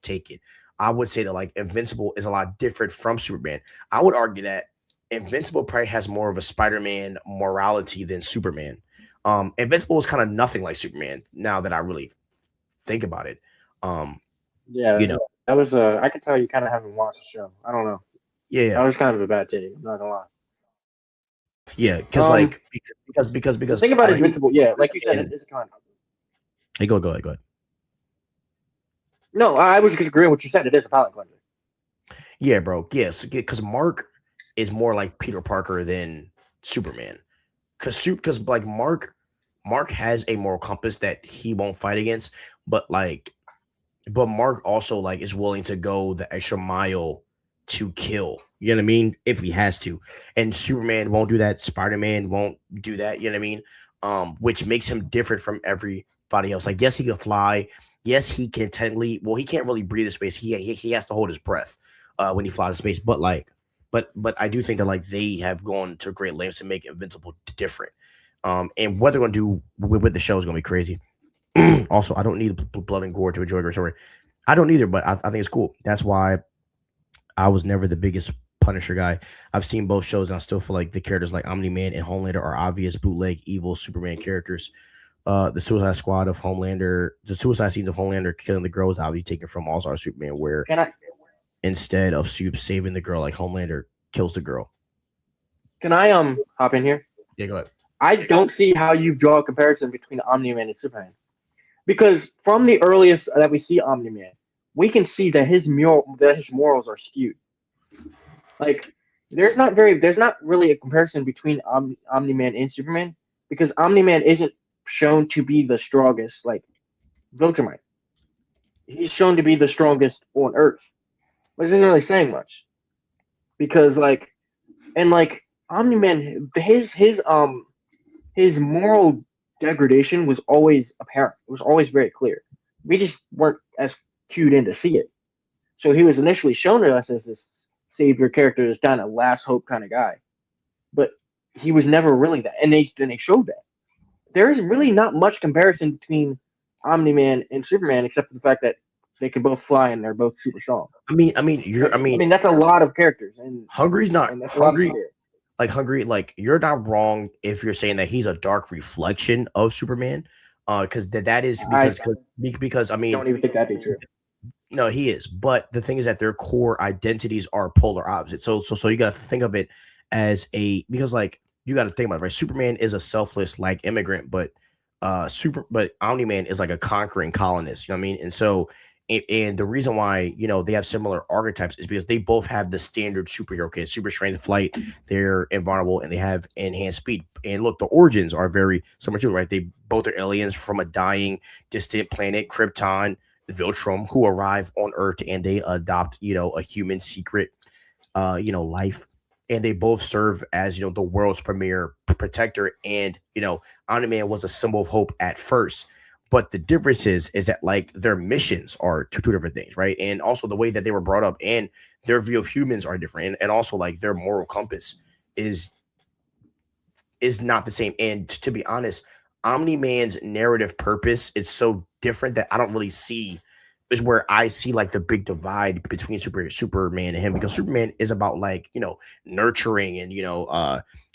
A: take it. I would say that like Invincible is a lot different from Superman. I would argue that Invincible probably has more of a Spider-Man morality than Superman. Invincible is kind of nothing like Superman now that I really think about it. um
B: Yeah,
A: you know
B: that was I can tell you kind of haven't watched the show. I don't know.
A: yeah,
B: That
A: yeah,
B: was kind of a bad take. I'm not gonna lie.
A: yeah, because
B: Um,
A: like because
B: the
A: because
B: thing about
A: I do
B: Invincible, yeah, like you said,
A: and
B: it's kind of.
A: hey, go ahead.
B: No, I was just agreeing with what you said. It is a palate cleanser.
A: Yeah, bro. Yes, because Mark is more like Peter Parker than Superman. Because like Mark has a moral compass that he won't fight against, but like but Mark also like is willing to go the extra mile to kill. You know what I mean? If he has to. And Superman won't do that. Spider-Man won't do that. You know what I mean? Which makes him different from everybody else. Like, yes, he can fly. Yes, he can technically. Well, he can't really breathe in space. He has to hold his breath when he flies in space. But like, but I do think that like they have gone to great lengths to make Invincible different. And what they're gonna do with the show is gonna be crazy. Also, I don't need blood and gore to enjoy a great story. I don't either, but I think it's cool. That's why I was never the biggest Punisher guy. I've seen both shows, and I still feel like the characters like Omni Man and Homelander are obvious bootleg evil Superman characters. The Suicide Squad of Homelander, the Suicide Scenes of Homelander killing the girl is obviously taken from All Star Superman, where
B: Can I
A: instead of Soup saving the girl, like Homelander kills the girl.
B: can I hop in here?
A: Yeah, go ahead.
B: I don't see how you draw a comparison between Omni Man and Superman because from the earliest that we see Omni Man, we can see that his morals are skewed. Like there's not really a comparison between Omni Man and Superman because Omni Man isn't shown to be the strongest like Viltrumite. He's shown to be the strongest on Earth, which isn't really saying much because like Omni Man his moral degradation was always apparent. It was always very clear. We just weren't as cued in to see it. So he was initially shown to us as this savior character, this kind of last hope kind of guy, but he was never really that. And they showed that. There is really not much comparison between Omni Man and Superman, except for the fact that they can both fly and they're both super strong.
A: I
B: I
A: mean,
B: mean that's a lot of characters,
A: Hungry's not
B: and that's a lot of
A: hungry.
B: power.
A: Like Hungry, like you're not wrong if you're saying that he's a dark reflection of Superman. Because that is
B: I
A: because I mean
B: don't even think that'd be true.
A: No, he is. But the thing is that their core identities are polar opposites. So you got to think of it as a because like you got to think about it, right? Superman is a selfless like immigrant, but Omni Man is like a conquering colonist. You know what I mean? And so and the reason why they have similar archetypes is because they both have the standard superhero kit, super strength, flight. They're invulnerable and they have enhanced speed. And look, the origins are very similar too, right? They both are aliens from a dying, distant planet, Krypton, Viltrum, who arrive on Earth and they adopt, a human secret, life, and they both serve as the world's premier protector. And Omni Man was a symbol of hope at first, but the difference is that like their missions are two different things, right? And also the way that they were brought up and their view of humans are different, and also like their moral compass is is not the same. And to be honest, Omni Man's narrative purpose is so different that I don't really see is where I see like the big divide between Superman and him, because Superman is about like nurturing and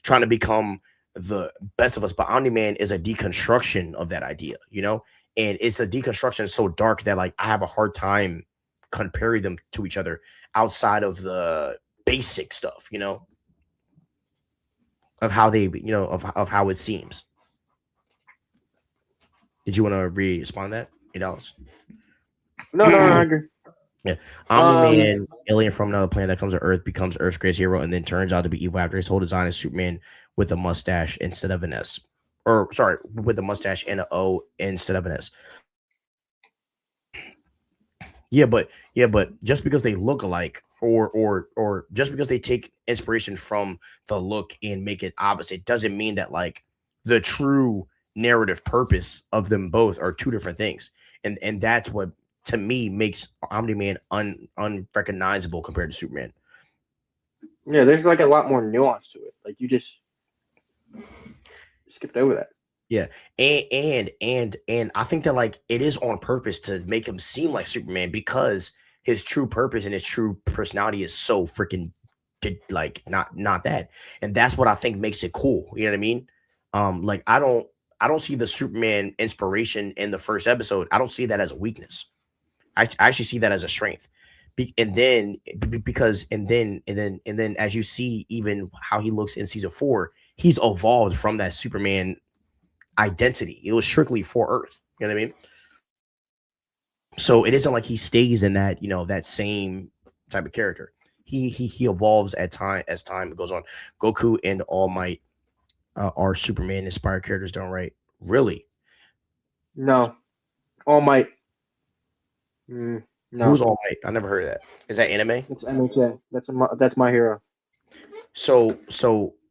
A: trying to become the best of us, but Omni Man is a deconstruction of that idea, and it's a deconstruction so dark that like I have a hard time comparing them to each other outside of the basic stuff, of how they of how it seems. Did you want to respond to that? $8.
B: No, no, no, I agree.
A: Yeah. Omni
B: Um,
A: Man, alien from another planet that comes to Earth, becomes Earth's greatest hero, and then turns out to be evil after his whole design is Superman with a mustache instead of an S. Or sorry, with a mustache and an O instead of an S. Yeah, but just because they look alike, or just because they take inspiration from the look and make it opposite, doesn't mean that like the true narrative purpose of them both are two different things. And that's what to me makes Omni Man unrecognizable compared to Superman.
B: yeah, there's like a lot more nuance to it. Like you just skipped over that.
A: Yeah, and I think that like it is on purpose to make him seem like Superman, because his true purpose and his true personality is so freaking like not that, and that's what I think makes it cool. You know what I mean? Like I don't see the Superman inspiration in the first episode. I don't see that as a weakness. I actually see that as a strength. And then because and then as you see even how he looks in season 4, he's evolved from that Superman identity. It was strictly for Earth. You know what I mean? So it isn't like he stays in that, that same type of character. He evolves at time as time goes on. Goku and All Might are Superman inspired characters, don't right? Really?
B: No, All Might.
A: Who's
B: No,
A: All Might? I never heard of that. Is that anime?
B: it's MHA. That's my hero.
A: So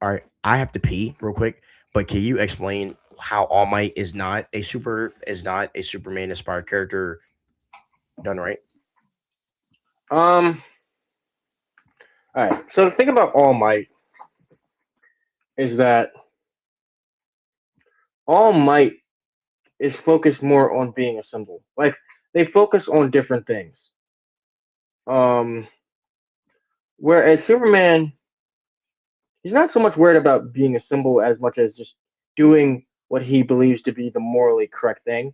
A: all right, I have to pee real quick, but can you explain how All Might is not a Superman inspired character done right?
B: Um, all right. So the thing about All Might is that All Might is focused more on being a symbol. Like they focus on different things. Um, whereas Superman, he's not so much worried about being a symbol as much as just doing what he believes to be the morally correct thing.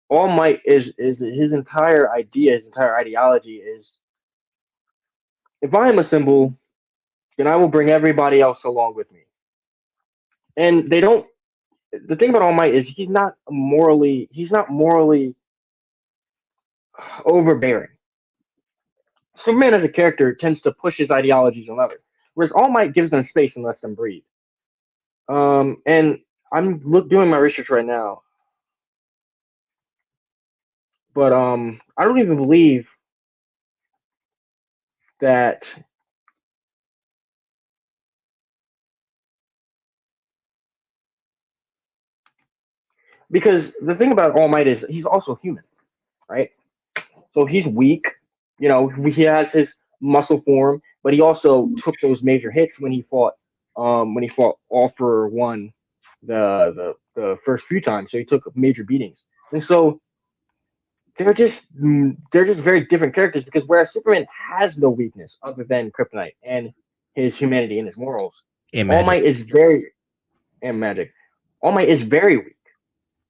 B: All Might is his entire idea, his entire ideology is if I am a symbol, then I will bring everybody else along with me. And they don't. The thing about All Might is he's not morally overbearing. Superman as a character tends to push his ideologies on others, whereas All Might gives them space and lets them breathe. And doing my research right now, but I don't even believe that because the thing about All Might is he's also human, right? So he's weak. You know, he has his muscle form, but he also took those major hits when he fought All for One the first few times. So he took major beatings, and so they're just very different characters because whereas Superman has no weakness other than kryptonite and his humanity and his morals,
A: And
B: All
A: magic.
B: Might is very and magic. All Might is very weak.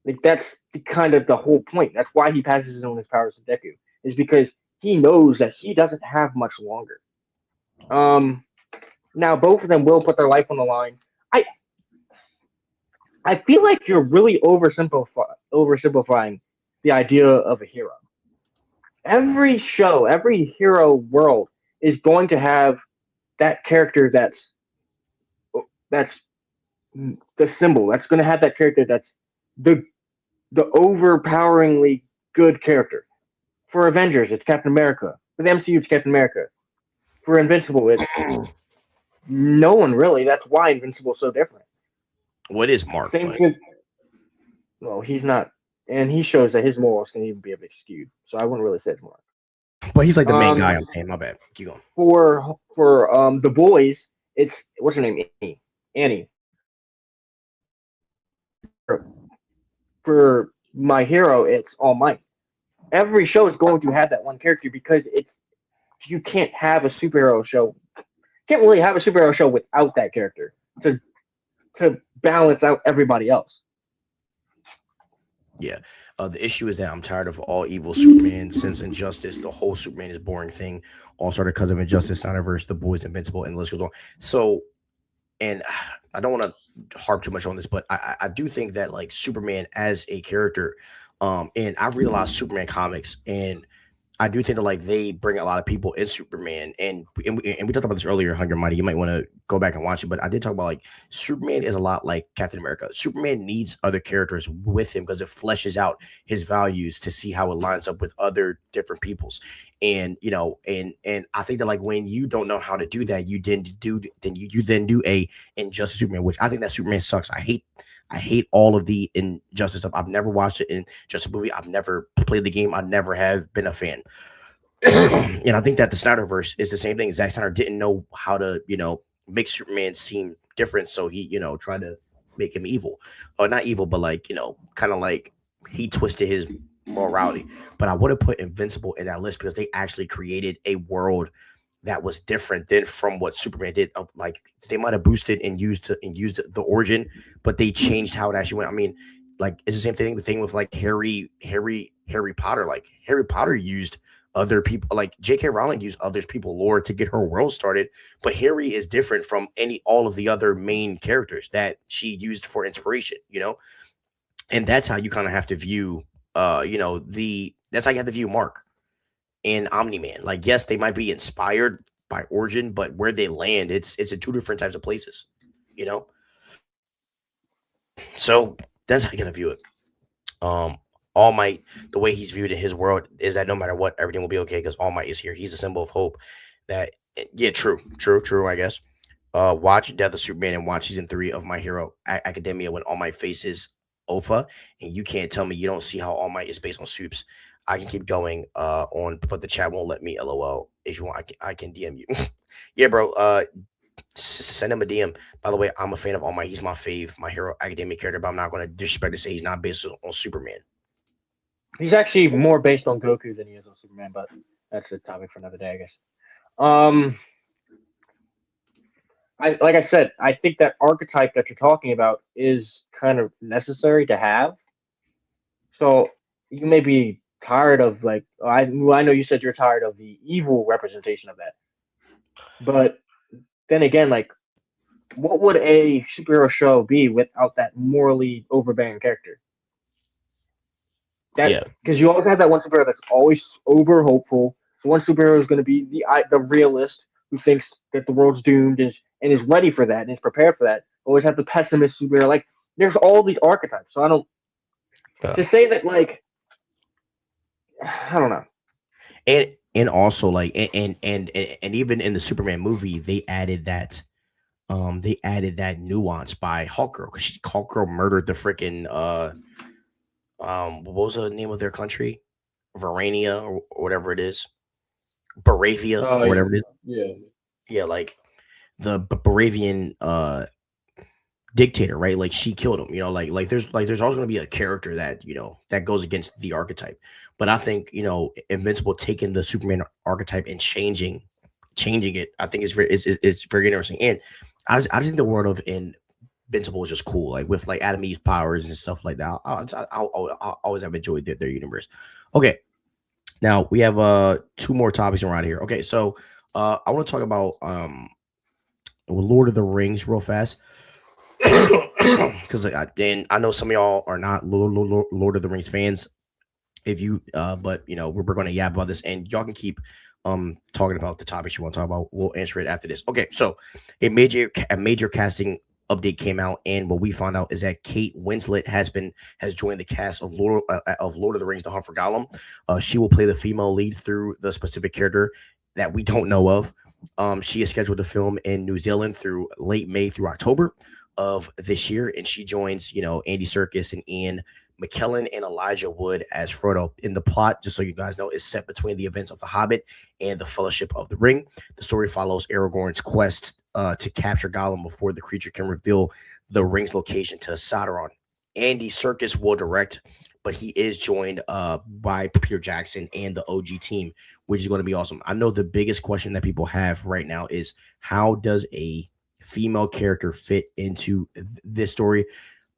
B: Like that's kind of the whole point. That's why he passes on his powers to Deku. Is because he knows that he doesn't have much longer. Um, Now both of them will put their life on the line. I I feel like you're really oversimplifying the idea of a hero. Every show, every hero world is going to have that character that's the symbol. That's going to have that character that's the the overpoweringly good character. For Avengers, it's Captain America. For the MCU, it's Captain America. For Invincible, it's no one really. That's why Invincible's so different.
A: What is Mark?
B: Same
A: But
B: thing. Well, he's not, and he shows that his morals can even be a bit skewed. So I wouldn't really say it's Mark.
A: he's like the main
B: Um,
A: guy. I'm saying, my bad. Keep going.
B: for the boys, it's what's her name, Annie. Annie. For my hero, it's All Might. Every show is going to have that one character because it's you can't have a superhero show. Can't really have a superhero show without that character to to balance out everybody else.
A: Yeah. The issue is that I'm tired of all evil Superman since Injustice. The whole Superman is boring thing. All started because of Injustice, Snyderverse, The Boys, Invincible, and the list goes on. So, and I don't want to harp too much on this, but I do think that like Superman as a character, and I've read a lot of Superman comics, and I do think that like they bring a lot of people in Superman, and we talked about this earlier, Hunger Mighty. You might want to go back and watch it, but I did talk about like Superman is a lot like Captain America. Superman needs other characters with him because it fleshes out his values to see how it lines up with other different people's, and and I think that like when you don't know how to do that, you then do a Injustice Superman, which I think that Superman sucks. I hate all of the Injustice stuff. I've never watched it in just a movie. I've never played the game. I never have been a fan. And I think that the Snyderverse is the same thing. Zack Snyder didn't know how to, make Superman seem different. So he, tried to make him evil. Or not evil, but like, kind of like he twisted his morality. But I would have put Invincible in that list because they actually created a world that was different than from what Superman did. Of like they might have boosted and used the origin, but they changed how it actually went. I mean, like it's the same thing. The thing with like Harry Potter. Like Harry Potter used other people. Like J.K. Rowling used others people lore to get her world started, but Harry is different from any all of the other main characters that she used for inspiration. And that's how you kind of have to view. The that's how you have to view Mark and Omni Man. Like, yes, they might be inspired by Origin, but where they land, it's in two different types of places. You know, so that's how you gotta view it. Um, All Might, the way he's viewed in his world is that no matter what, everything will be okay because All Might is here. He's a symbol of hope. That yeah, true. I guess. Watch Death of Superman and watch season 3 of My Hero Academia when All Might faces Ofa, and you can't tell me you don't see how All Might is based on Supes. I can keep going on, but the chat won't let me. LOL. If you want, I can DM you. Yeah, bro. Send him a DM. By the way, I'm a fan of All Might. He's my fave, My Hero Academia character, but I'm not going to disrespect to say he's not based on Superman.
B: He's actually more based on Goku than he is on Superman, but that's a topic for another day, I guess. Um, I like I said, I think that archetype that you're talking about is kind of necessary to have. So you may be tired of like I know you said you're tired of the evil representation of that, but then again, like what would a superhero show be without that morally overbearing character? That
A: Yeah,
B: because you always have that one superhero that's always over hopeful. So one superhero is going to be the realist who thinks that the world's doomed and is ready for that and is prepared for that. Always have the pessimist superhero. Like there's all these archetypes. So I don't
A: uh,
B: to say that like I don't know.
A: and also like and even in the Superman movie, they added that nuance by Hawkgirl because Hawkgirl murdered the freaking what was the name of their country? Varania or whatever it is, Baravia
B: Oh
A: or whatever it is.
B: yeah.
A: Yeah, like the Baravian dictator, right? Like she killed him. There's always going to be a character that that goes against the archetype. But I think Invincible taking the Superman archetype and changing it, I think it's very interesting. And I just think the world of Invincible is just cool, like with like Adam Eve's powers and stuff like that. I always have enjoyed their universe. Okay, Now we have two more topics around here. Okay, so I want to talk about Lord of the Rings real fast. Because and I know some of y'all are not Lord of the Rings fans. If you but you know we're going to yap about this, and y'all can keep talking about the topics you want to talk about. We'll answer it after this. Okay, so a major casting update came out, and what we found out is that Kate Winslet has joined the cast of Lord of the Rings: The Hunt for Gollum. She will play the female lead through the specific character that we don't know of. She is scheduled to film in New Zealand through late May through October of this year, and she joins Andy Serkis and Ian McKellen and Elijah Wood as Frodo. In the plot, just so you guys know, is set between the events of The Hobbit and the Fellowship of the Ring. The story follows Aragorn's quest to capture Gollum before the creature can reveal the ring's location to Sauron. Andy Serkis will direct, but he is joined by Peter Jackson and the OG team, which is going to be awesome. I know the biggest question that people have right now is how does a female character fit into this story?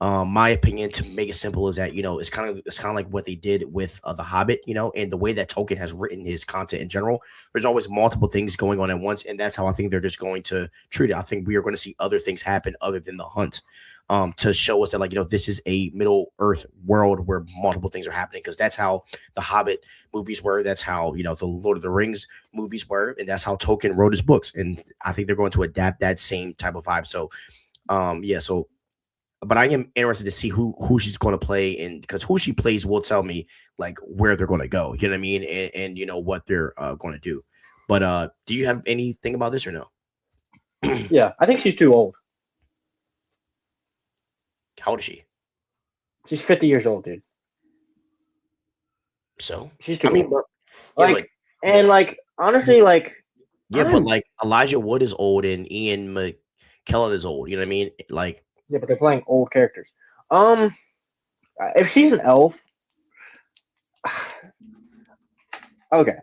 A: My opinion, to make it simple, is that it's kind of like what they did with the Hobbit, and the way that Tolkien has written his content in general. There's always multiple things going on at once, and that's how I think they're just going to treat it. I think we are going to see other things happen other than the hunt, to show us that this is a Middle Earth world where multiple things are happening, because that's how the Hobbit movies were. That's how the Lord of the Rings movies were, and that's how Tolkien wrote his books. And I think they're going to adapt that same type of vibe. So, yeah, so but I am interested to see who she's going to play, and because who she plays will tell me like where they're going to go. You know what I mean, and what they're going to do. But do you have anything about this or no?
B: Yeah, I think she's too old.
A: How old is she?
B: She's 50 years old, dude.
A: So
B: She's
A: I
B: too
A: mean,
B: old.
A: yeah,
B: Like,
A: but
B: and like honestly, like
A: yeah, but
B: I'm
A: like Elijah Wood is old and Ian McKellen is old. You know what I mean? Like,
B: yeah, but they're playing old characters. Um, if she's an elf, okay.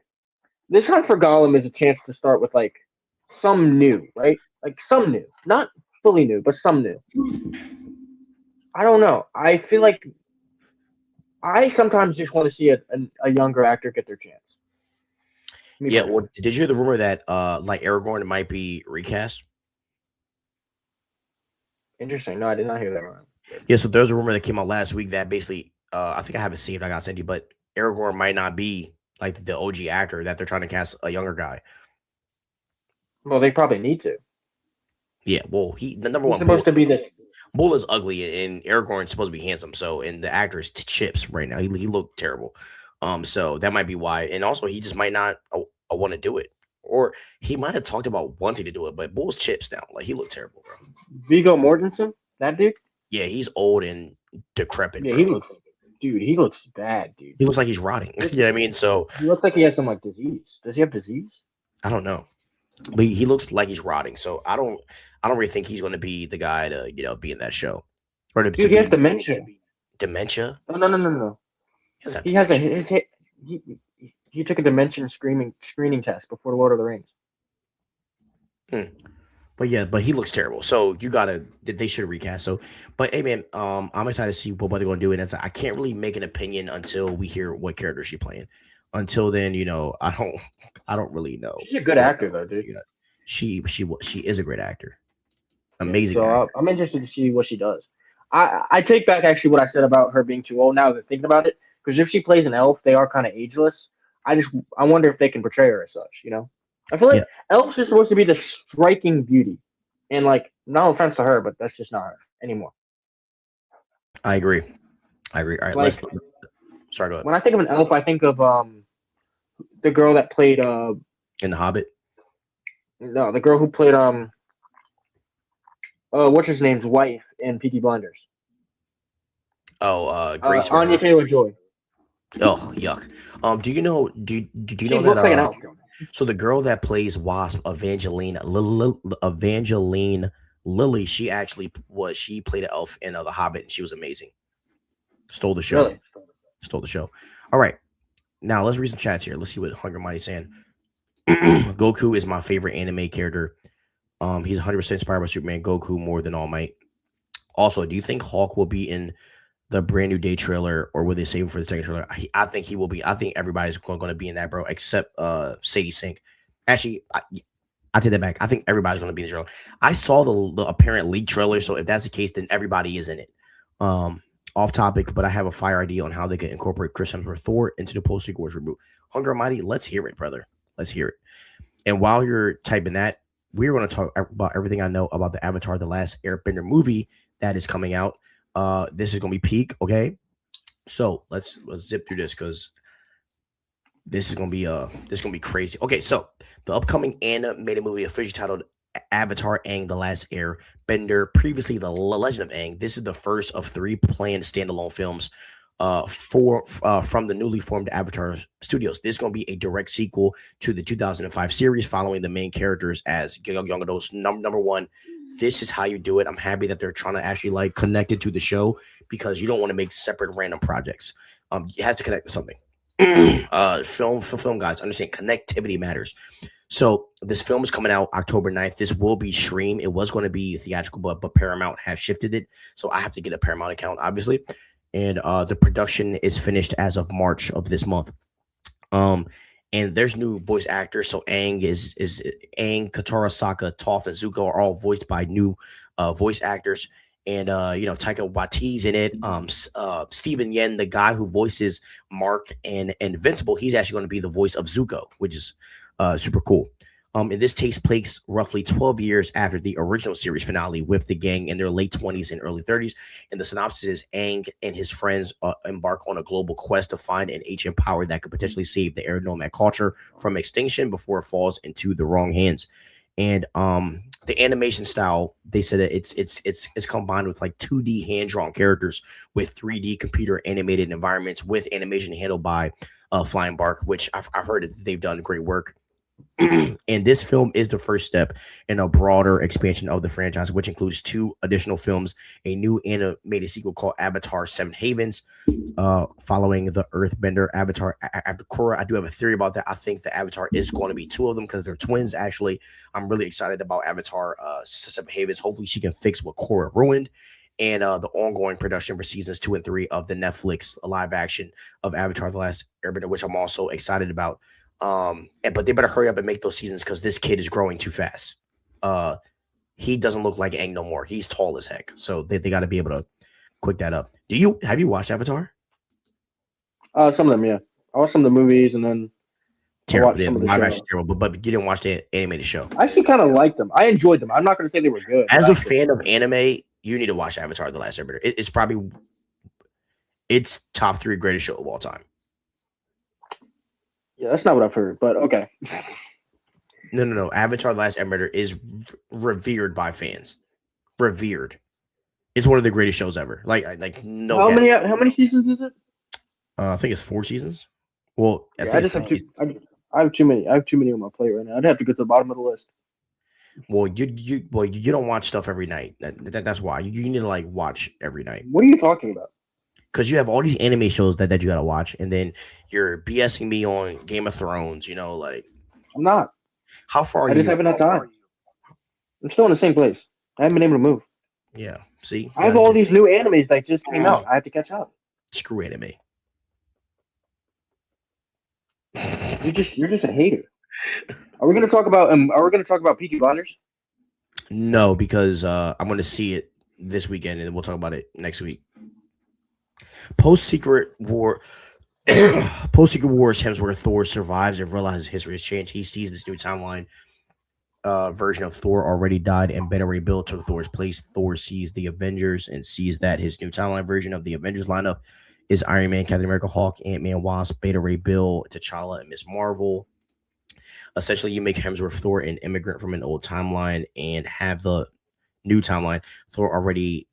B: This hunt for Gollum is a chance to start with like some new, right? Like some new, not fully new, but some new. I don't know. I feel like I sometimes just want to see a younger actor get their chance. Me
A: yeah.
B: personally.
A: Well, did you hear the rumor that like Aragorn might be recast?
B: Interesting. No, I did not hear that one.
A: Yeah, so there's a rumor that came out last week that basically, I think I have it saved. I got to send you, but Aragorn might not be like the OG actor, that they're trying to cast a younger guy.
B: Well, they probably need to.
A: Yeah, well, the number
B: He's
A: one
B: supposed to be this.
A: Bull is ugly, and Aragorn's supposed to be handsome. So, and the actor is Chips right now. He looked terrible. So that might be why, and also he just might not want to do it, or he might have talked about wanting to do it, but Bull's Chips now. Like he looked terrible, bro.
B: Vigo Mortensen, that dude.
A: Yeah, he's old and decrepit,
B: Yeah,
A: bro.
B: he looks. Dude, he looks bad, dude.
A: He looks like he's rotting.
B: He looks,
A: You know what I mean? So
B: he looks like he has some like disease. Does he have disease?
A: I don't know. But he looks like he's rotting. So I don't really think he's going to be the guy to be in that show, or to
B: Dude, he has
A: be
B: dementia.
A: dementia.
B: No, no, no, no, no.
A: He doesn't have
B: He has a
A: dementia.
B: his hit. He took a dementia screening test before Lord of the Rings.
A: Hmm. But yeah, but he looks terrible. So you gotta they should recast. So, but hey man, I'm excited to see what they're going to do. And I can't really make an opinion until we hear what character she's playing. Until then, I don't really know
B: She's a good
A: what
B: actor though, dude.
A: she is a great actor,
B: Yeah,
A: amazing
B: so
A: actor.
B: I'm interested to see what she does. I take back actually what I said about her being too old. Now that thinking about it, because if she plays an elf, they are kind of ageless. I wonder if they can portray her as such. You know, I feel
A: Yeah,
B: like elves are supposed to be the striking beauty, and like no offense to her, but that's just not her anymore.
A: I agree. I agree. All right, let's.
B: Like
A: Sorry, go ahead.
B: when I think of an elf, I think of the girl that played
A: In the Hobbit.
B: no the girl who played what's his name's wife in Peaky Blinders.
A: Oh, Grace or
B: Anya Taylor Joy.
A: oh, yuck. Do you
B: She
A: know that
B: looks like an elf.
A: so the girl that plays Wasp, Evangeline Lilly, she played an elf in The Hobbit, and she was amazing. Stole the show.
B: Really?
A: Stole the show. All right. Now let's read some chats here. Let's see what Hunger Mighty's saying. Goku is my favorite anime character. He's 100% inspired by Superman. Goku more than All Might. Also, do you think Hulk will be in the brand new day trailer, or will they save it for the second trailer? I think he will be. I think everybody's going to be in that, bro, except Sadie Sink. Actually, I take that back. I think everybody's going to be in the trailer. I saw the apparent leak trailer, so if that's the case, then everybody is in it. Um, Off topic, but I have a fire idea on how they can incorporate Chris Hemsworth Thor into the post Secret Wars reboot. Hunger Mighty, let's hear it, brother. Let's hear it. And while you're typing that, we're going to talk about everything I know about the Avatar: The Last Airbender movie that is coming out. This is going to be peak, okay? So let's zip through this because this is gonna be crazy. Okay, so the upcoming animated movie officially titled Avatar: Aang: The Last Airbender, previously The Legend of Aang. This is the first of three planned standalone films from the newly formed Avatar Studios. This is going to be a direct sequel to the 2005 series, following the main characters as young adults. Number one, this is how you do it. I'm happy that they're trying to actually like connect it to the show because you don't want to make separate random projects. It has to connect to something. Film guys understand connectivity matters. So this film is coming out October 9th. This will be streamed. It was going to be theatrical, but Paramount has shifted it. So I have to get a Paramount account, obviously. And the production is finished as of March of this month. Um, and there's new voice actors. So Aang is Aang, Katara, Sokka, Toph, and Zuko are all voiced by new voice actors. And Taika Waititi's in it. Stephen Yen, the guy who voices Mark and Invincible, he's actually going to be the voice of Zuko, which is super cool. And this takes place roughly 12 years after the original series finale, with the gang in their late 20s and early 30s. And the synopsis is Aang and his friends embark on a global quest to find an ancient power that could potentially save the air nomad culture from extinction before it falls into the wrong hands. And the animation style, they said that it's combined with like 2D hand drawn characters with 3D computer animated environments with animation handled by Flying Bark, which I've heard that they've done great work. And this film is the first step in a broader expansion of the franchise, which includes two additional films, a new animated sequel called Avatar: Seven Havens, following the Earthbender Avatar after Korra. I do have a theory about that. I think the Avatar is going to be two of them because they're twins. Actually, I'm really excited about Avatar Seven Havens. Hopefully, she can fix what Korra ruined. And the ongoing production for seasons 2 and 3 of the Netflix live action of Avatar: The Last Airbender, which I'm also excited about. But they better hurry up and make those seasons because this kid is growing too fast. He doesn't look like Aang no more. He's tall as heck, so they got to be able to quick that up. Have you watched Avatar?
B: Some of them, yeah. I watched some of the movies, and then I
A: Terrible.
B: watched
A: Yeah,
B: some of the
A: live
B: show.
A: action terrible, but you didn't watch the animated show.
B: I actually kind of liked them. I enjoyed them. I'm not going to say they were good, but
A: As
B: I
A: a
B: enjoyed
A: fan of anime, you need to watch Avatar: The Last Airbender. It's probably it's top three greatest show of all time.
B: them. Yeah, that's not what I've heard, but okay.
A: No. Avatar: The Last Airbender is revered by fans. Revered. It's one of the greatest shows ever. Like no
B: How
A: cap.
B: many? How many seasons is it?
A: I think it's 4 seasons. Well, I
B: Yeah,
A: think
B: I
A: it's
B: just have
A: three
B: too.
A: seasons.
B: I have too many. I have too many on my plate right now. I'd have to go to the bottom of the list.
A: Well, you don't watch stuff every night. That's why you need to like watch every night
B: What are you talking about?
A: because you have all these anime shows that you gotta watch, and then you're BSing me on Game of Thrones. Like
B: I'm not.
A: how far are
B: I just
A: you?
B: haven't had time. I'm still in the same place. I haven't been able to move.
A: Yeah, see, you
B: I have
A: gotta
B: all
A: do
B: these new animes that just came out. I have to catch up.
A: screw anime.
B: You're just a hater. Are we gonna talk about Are we gonna talk about Peaky Blinders?
A: No, because I'm gonna see it this weekend, and then we'll talk about it next week. Post Secret War. Post Secret Wars, Hemsworth Thor survives and realizes history has changed. He sees this new timeline version of Thor already died and better rebuilt took Thor's place. Thor sees the Avengers and sees that his new timeline version of the Avengers lineup is Iron Man, Captain America, Hulk, Ant Man, Wasp, Beta Ray Bill, T'Challa, and Miss Marvel. Essentially, you make Hemsworth Thor an immigrant from an old timeline and have the new timeline. Thor's already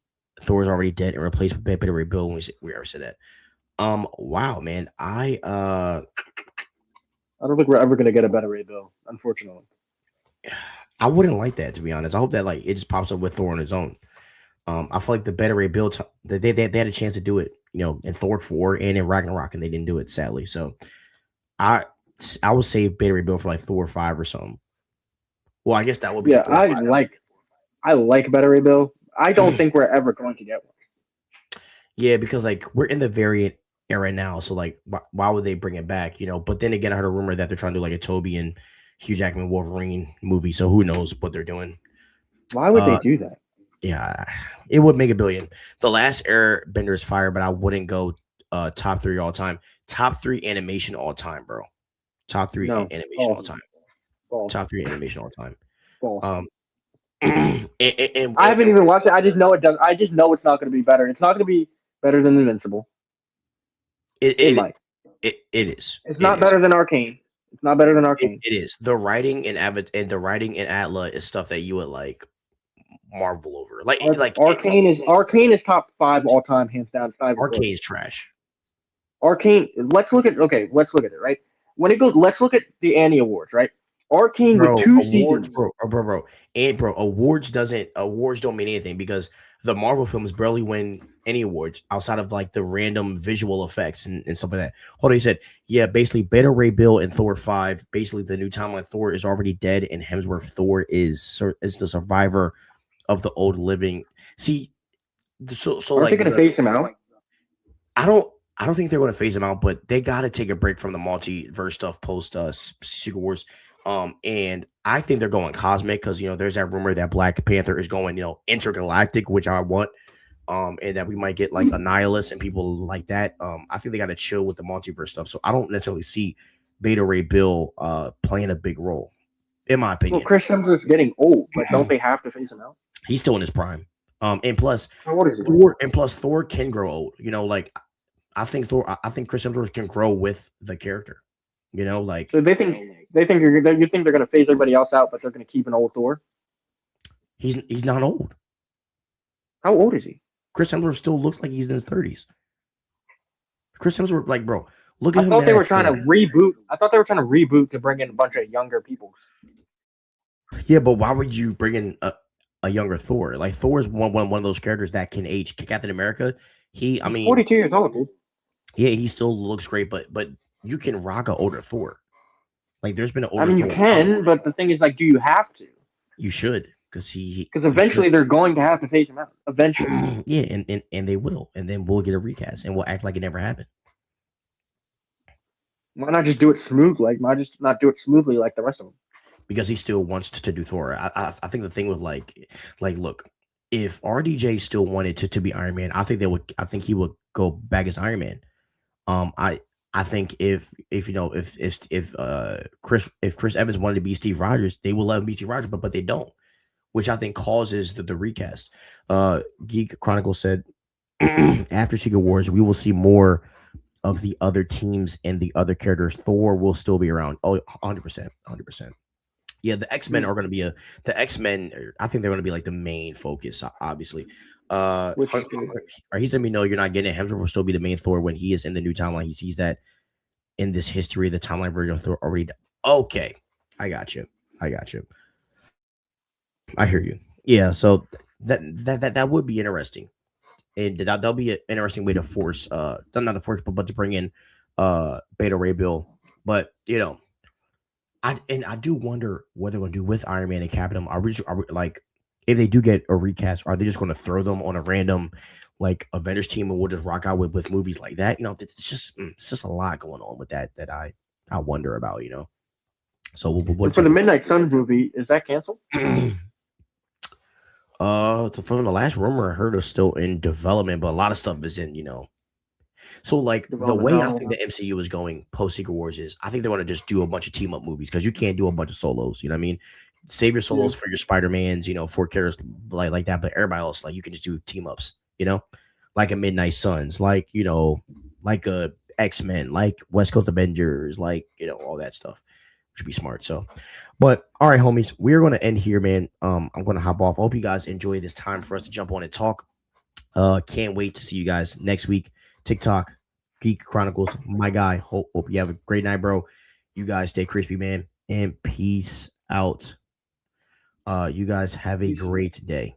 A: dead and replaced with Beta Ray Bill. We already said that. Wow, man.
B: I don't think we're ever gonna get a better Ray Bill, unfortunately.
A: I wouldn't like that, to be honest. I hope that like it just pops up with Thor on his own. I feel like the Better Ray Bill they had a chance to do it, in Thor 4 and in Ragnarok, and they didn't do it, sadly. So I I will save Better Ray Bill for like Thor 5 or something. Well, I guess that would be
B: Yeah,
A: Thor 5.
B: I like better Ray Bill. I don't think we're ever going to get one.
A: Yeah, because like we're in the variant era now, so like why would they bring it back? But then again, I heard a rumor that they're trying to do like a Toby and Hugh Jackman Wolverine movie, so who knows what they're doing?
B: Why would they
A: Uh,
B: do that?
A: yeah, it would make a billion. The last Airbender is fire, but I wouldn't go top three all time. Top three animation all time, bro. Top three
B: No,
A: animation
B: false,
A: all time.
B: false,
A: Top three animation all time.
B: false.
A: Um, and,
B: I haven't even watched it. I just know it does. I just know it's not going to be better. It's not going to be better than Invincible.
A: it,
B: In
A: it,
B: my,
A: it is.
B: it's
A: It
B: not
A: is.
B: better than Arcane. It's not better than
A: It,
B: Arcane.
A: it is. The writing in the writing in Atla is stuff that you would like marvel over.
B: Arcane is top five all time, hands down. It's not even close.
A: Arcane is trash.
B: Arcane. Let's look at Let's look at it. Right when it goes, let's look at the Annie Awards. Right, Arcane with
A: Bro,
B: two
A: awards,
B: seasons.
A: bro, and bro, awards don't mean anything because the Marvel films barely win any awards outside of like the random visual effects and stuff like that. Hold on, he said, yeah, basically Beta Ray Bill and Thor 5, basically the new timeline Thor is already dead and Hemsworth Thor is the survivor of the old living. See, so
B: Aren't they
A: like
B: going to phase him out?
A: I don't I don't think they're going to phase him out, but they got to take a break from the multiverse stuff post Secret Wars. And I think they're going cosmic because there's that rumor that Black Panther is going intergalactic, which I want. And that we might get like a nihilist and people like that. I think they got to chill with the multiverse stuff. So I don't necessarily see Beta Ray Bill playing a big role, in my
B: Well,
A: opinion.
B: Chris Hemsworth's getting old. Like, don't they have to phase him out?
A: He's still in his prime. And plus
B: How old is he?
A: Thor can grow old. Like I think I think Chris Hemsworth can grow with the character. Like
B: So you think they're going to phase everybody else out, but they're going to keep an old Thor?
A: he's not old.
B: How old is he?
A: Chris Hemsworth still looks like he's in his 30s. Chris Hemsworth, like, bro, look
B: I
A: at him
B: thought
A: now
B: they were
A: at
B: trying to
A: Thor.
B: reboot. I thought they were trying to reboot to bring in a bunch of younger people.
A: Yeah, but why would you bring in a younger Thor? Like Thor is one of those characters that can age. Captain America, I
B: He's
A: mean,
B: 42 years old, dude.
A: yeah, he still looks great, but you can rock an older Thor. Like, there's been an
B: I
A: older
B: mean, you
A: Thor.
B: can, but the thing is, like, do you have to?
A: You should, because he
B: Because
A: he should.
B: eventually they're going to have to phase him out. Eventually.
A: Yeah, and they will, and then we'll get a recast, and we'll act like it never happened.
B: Why not just do it smooth? Like, why just not do it smoothly like the rest of them?
A: Because he still wants to do Thor. I think the thing with look, if RDJ still wanted to be Iron Man, I think they would. I think he would go back as Iron Man. I think if Chris Evans wanted to be Steve Rogers, they will let him be Steve Rogers, but they don't, which I think causes the recast. Geek Chronicle said after Secret Wars, we will see more of the other teams and the other characters. Thor will still be around. Oh, 100%, 100%. Yeah, the X-Men are going to be the X-Men. I think they're going to be like the main focus, obviously.
B: Which is good.
A: Or he's letting me know you're not getting it. Hemsworth will still be the main Thor when he is in the new timeline. He sees that in this history, the timeline version of Thor already. Okay, I got you. I got you. I hear you. Yeah, so that would be interesting, and that'll be an interesting way to force not to force, but to bring in Beta Ray Bill. But I do wonder what they're going to do with Iron Man and Captain. Are we like, if they do get a recast, are they just going to throw them on a random like Avengers team and we'll just rock out with movies like that? It's just a lot going on with that I wonder about. So we'll
B: And for
A: check
B: the
A: it
B: Midnight Suns movie, is that canceled?
A: out. So from the last rumor I heard is still in development, but a lot of stuff is in. So like the
B: Development
A: way I
B: hell.
A: think the MCU is going post Secret Wars is I think they want to just do a bunch of team up movies because you can't do a bunch of solos. You know what I mean? Save your
B: Yeah.
A: solos for your Spider Mans, for characters like that. But everybody else, like you can just do team ups. Like a Midnight Suns, like a X-Men, like West Coast Avengers, like all that stuff. Should be smart. So, but all right, homies, we're gonna end here, man. I'm gonna hop off. I hope you guys enjoy this time for us to jump on and talk. Can't wait to see you guys next week. TikTok, Geek Chronicles, my guy. Hope you have a great night, bro. You guys stay crispy, man, and peace out. You guys have a great day.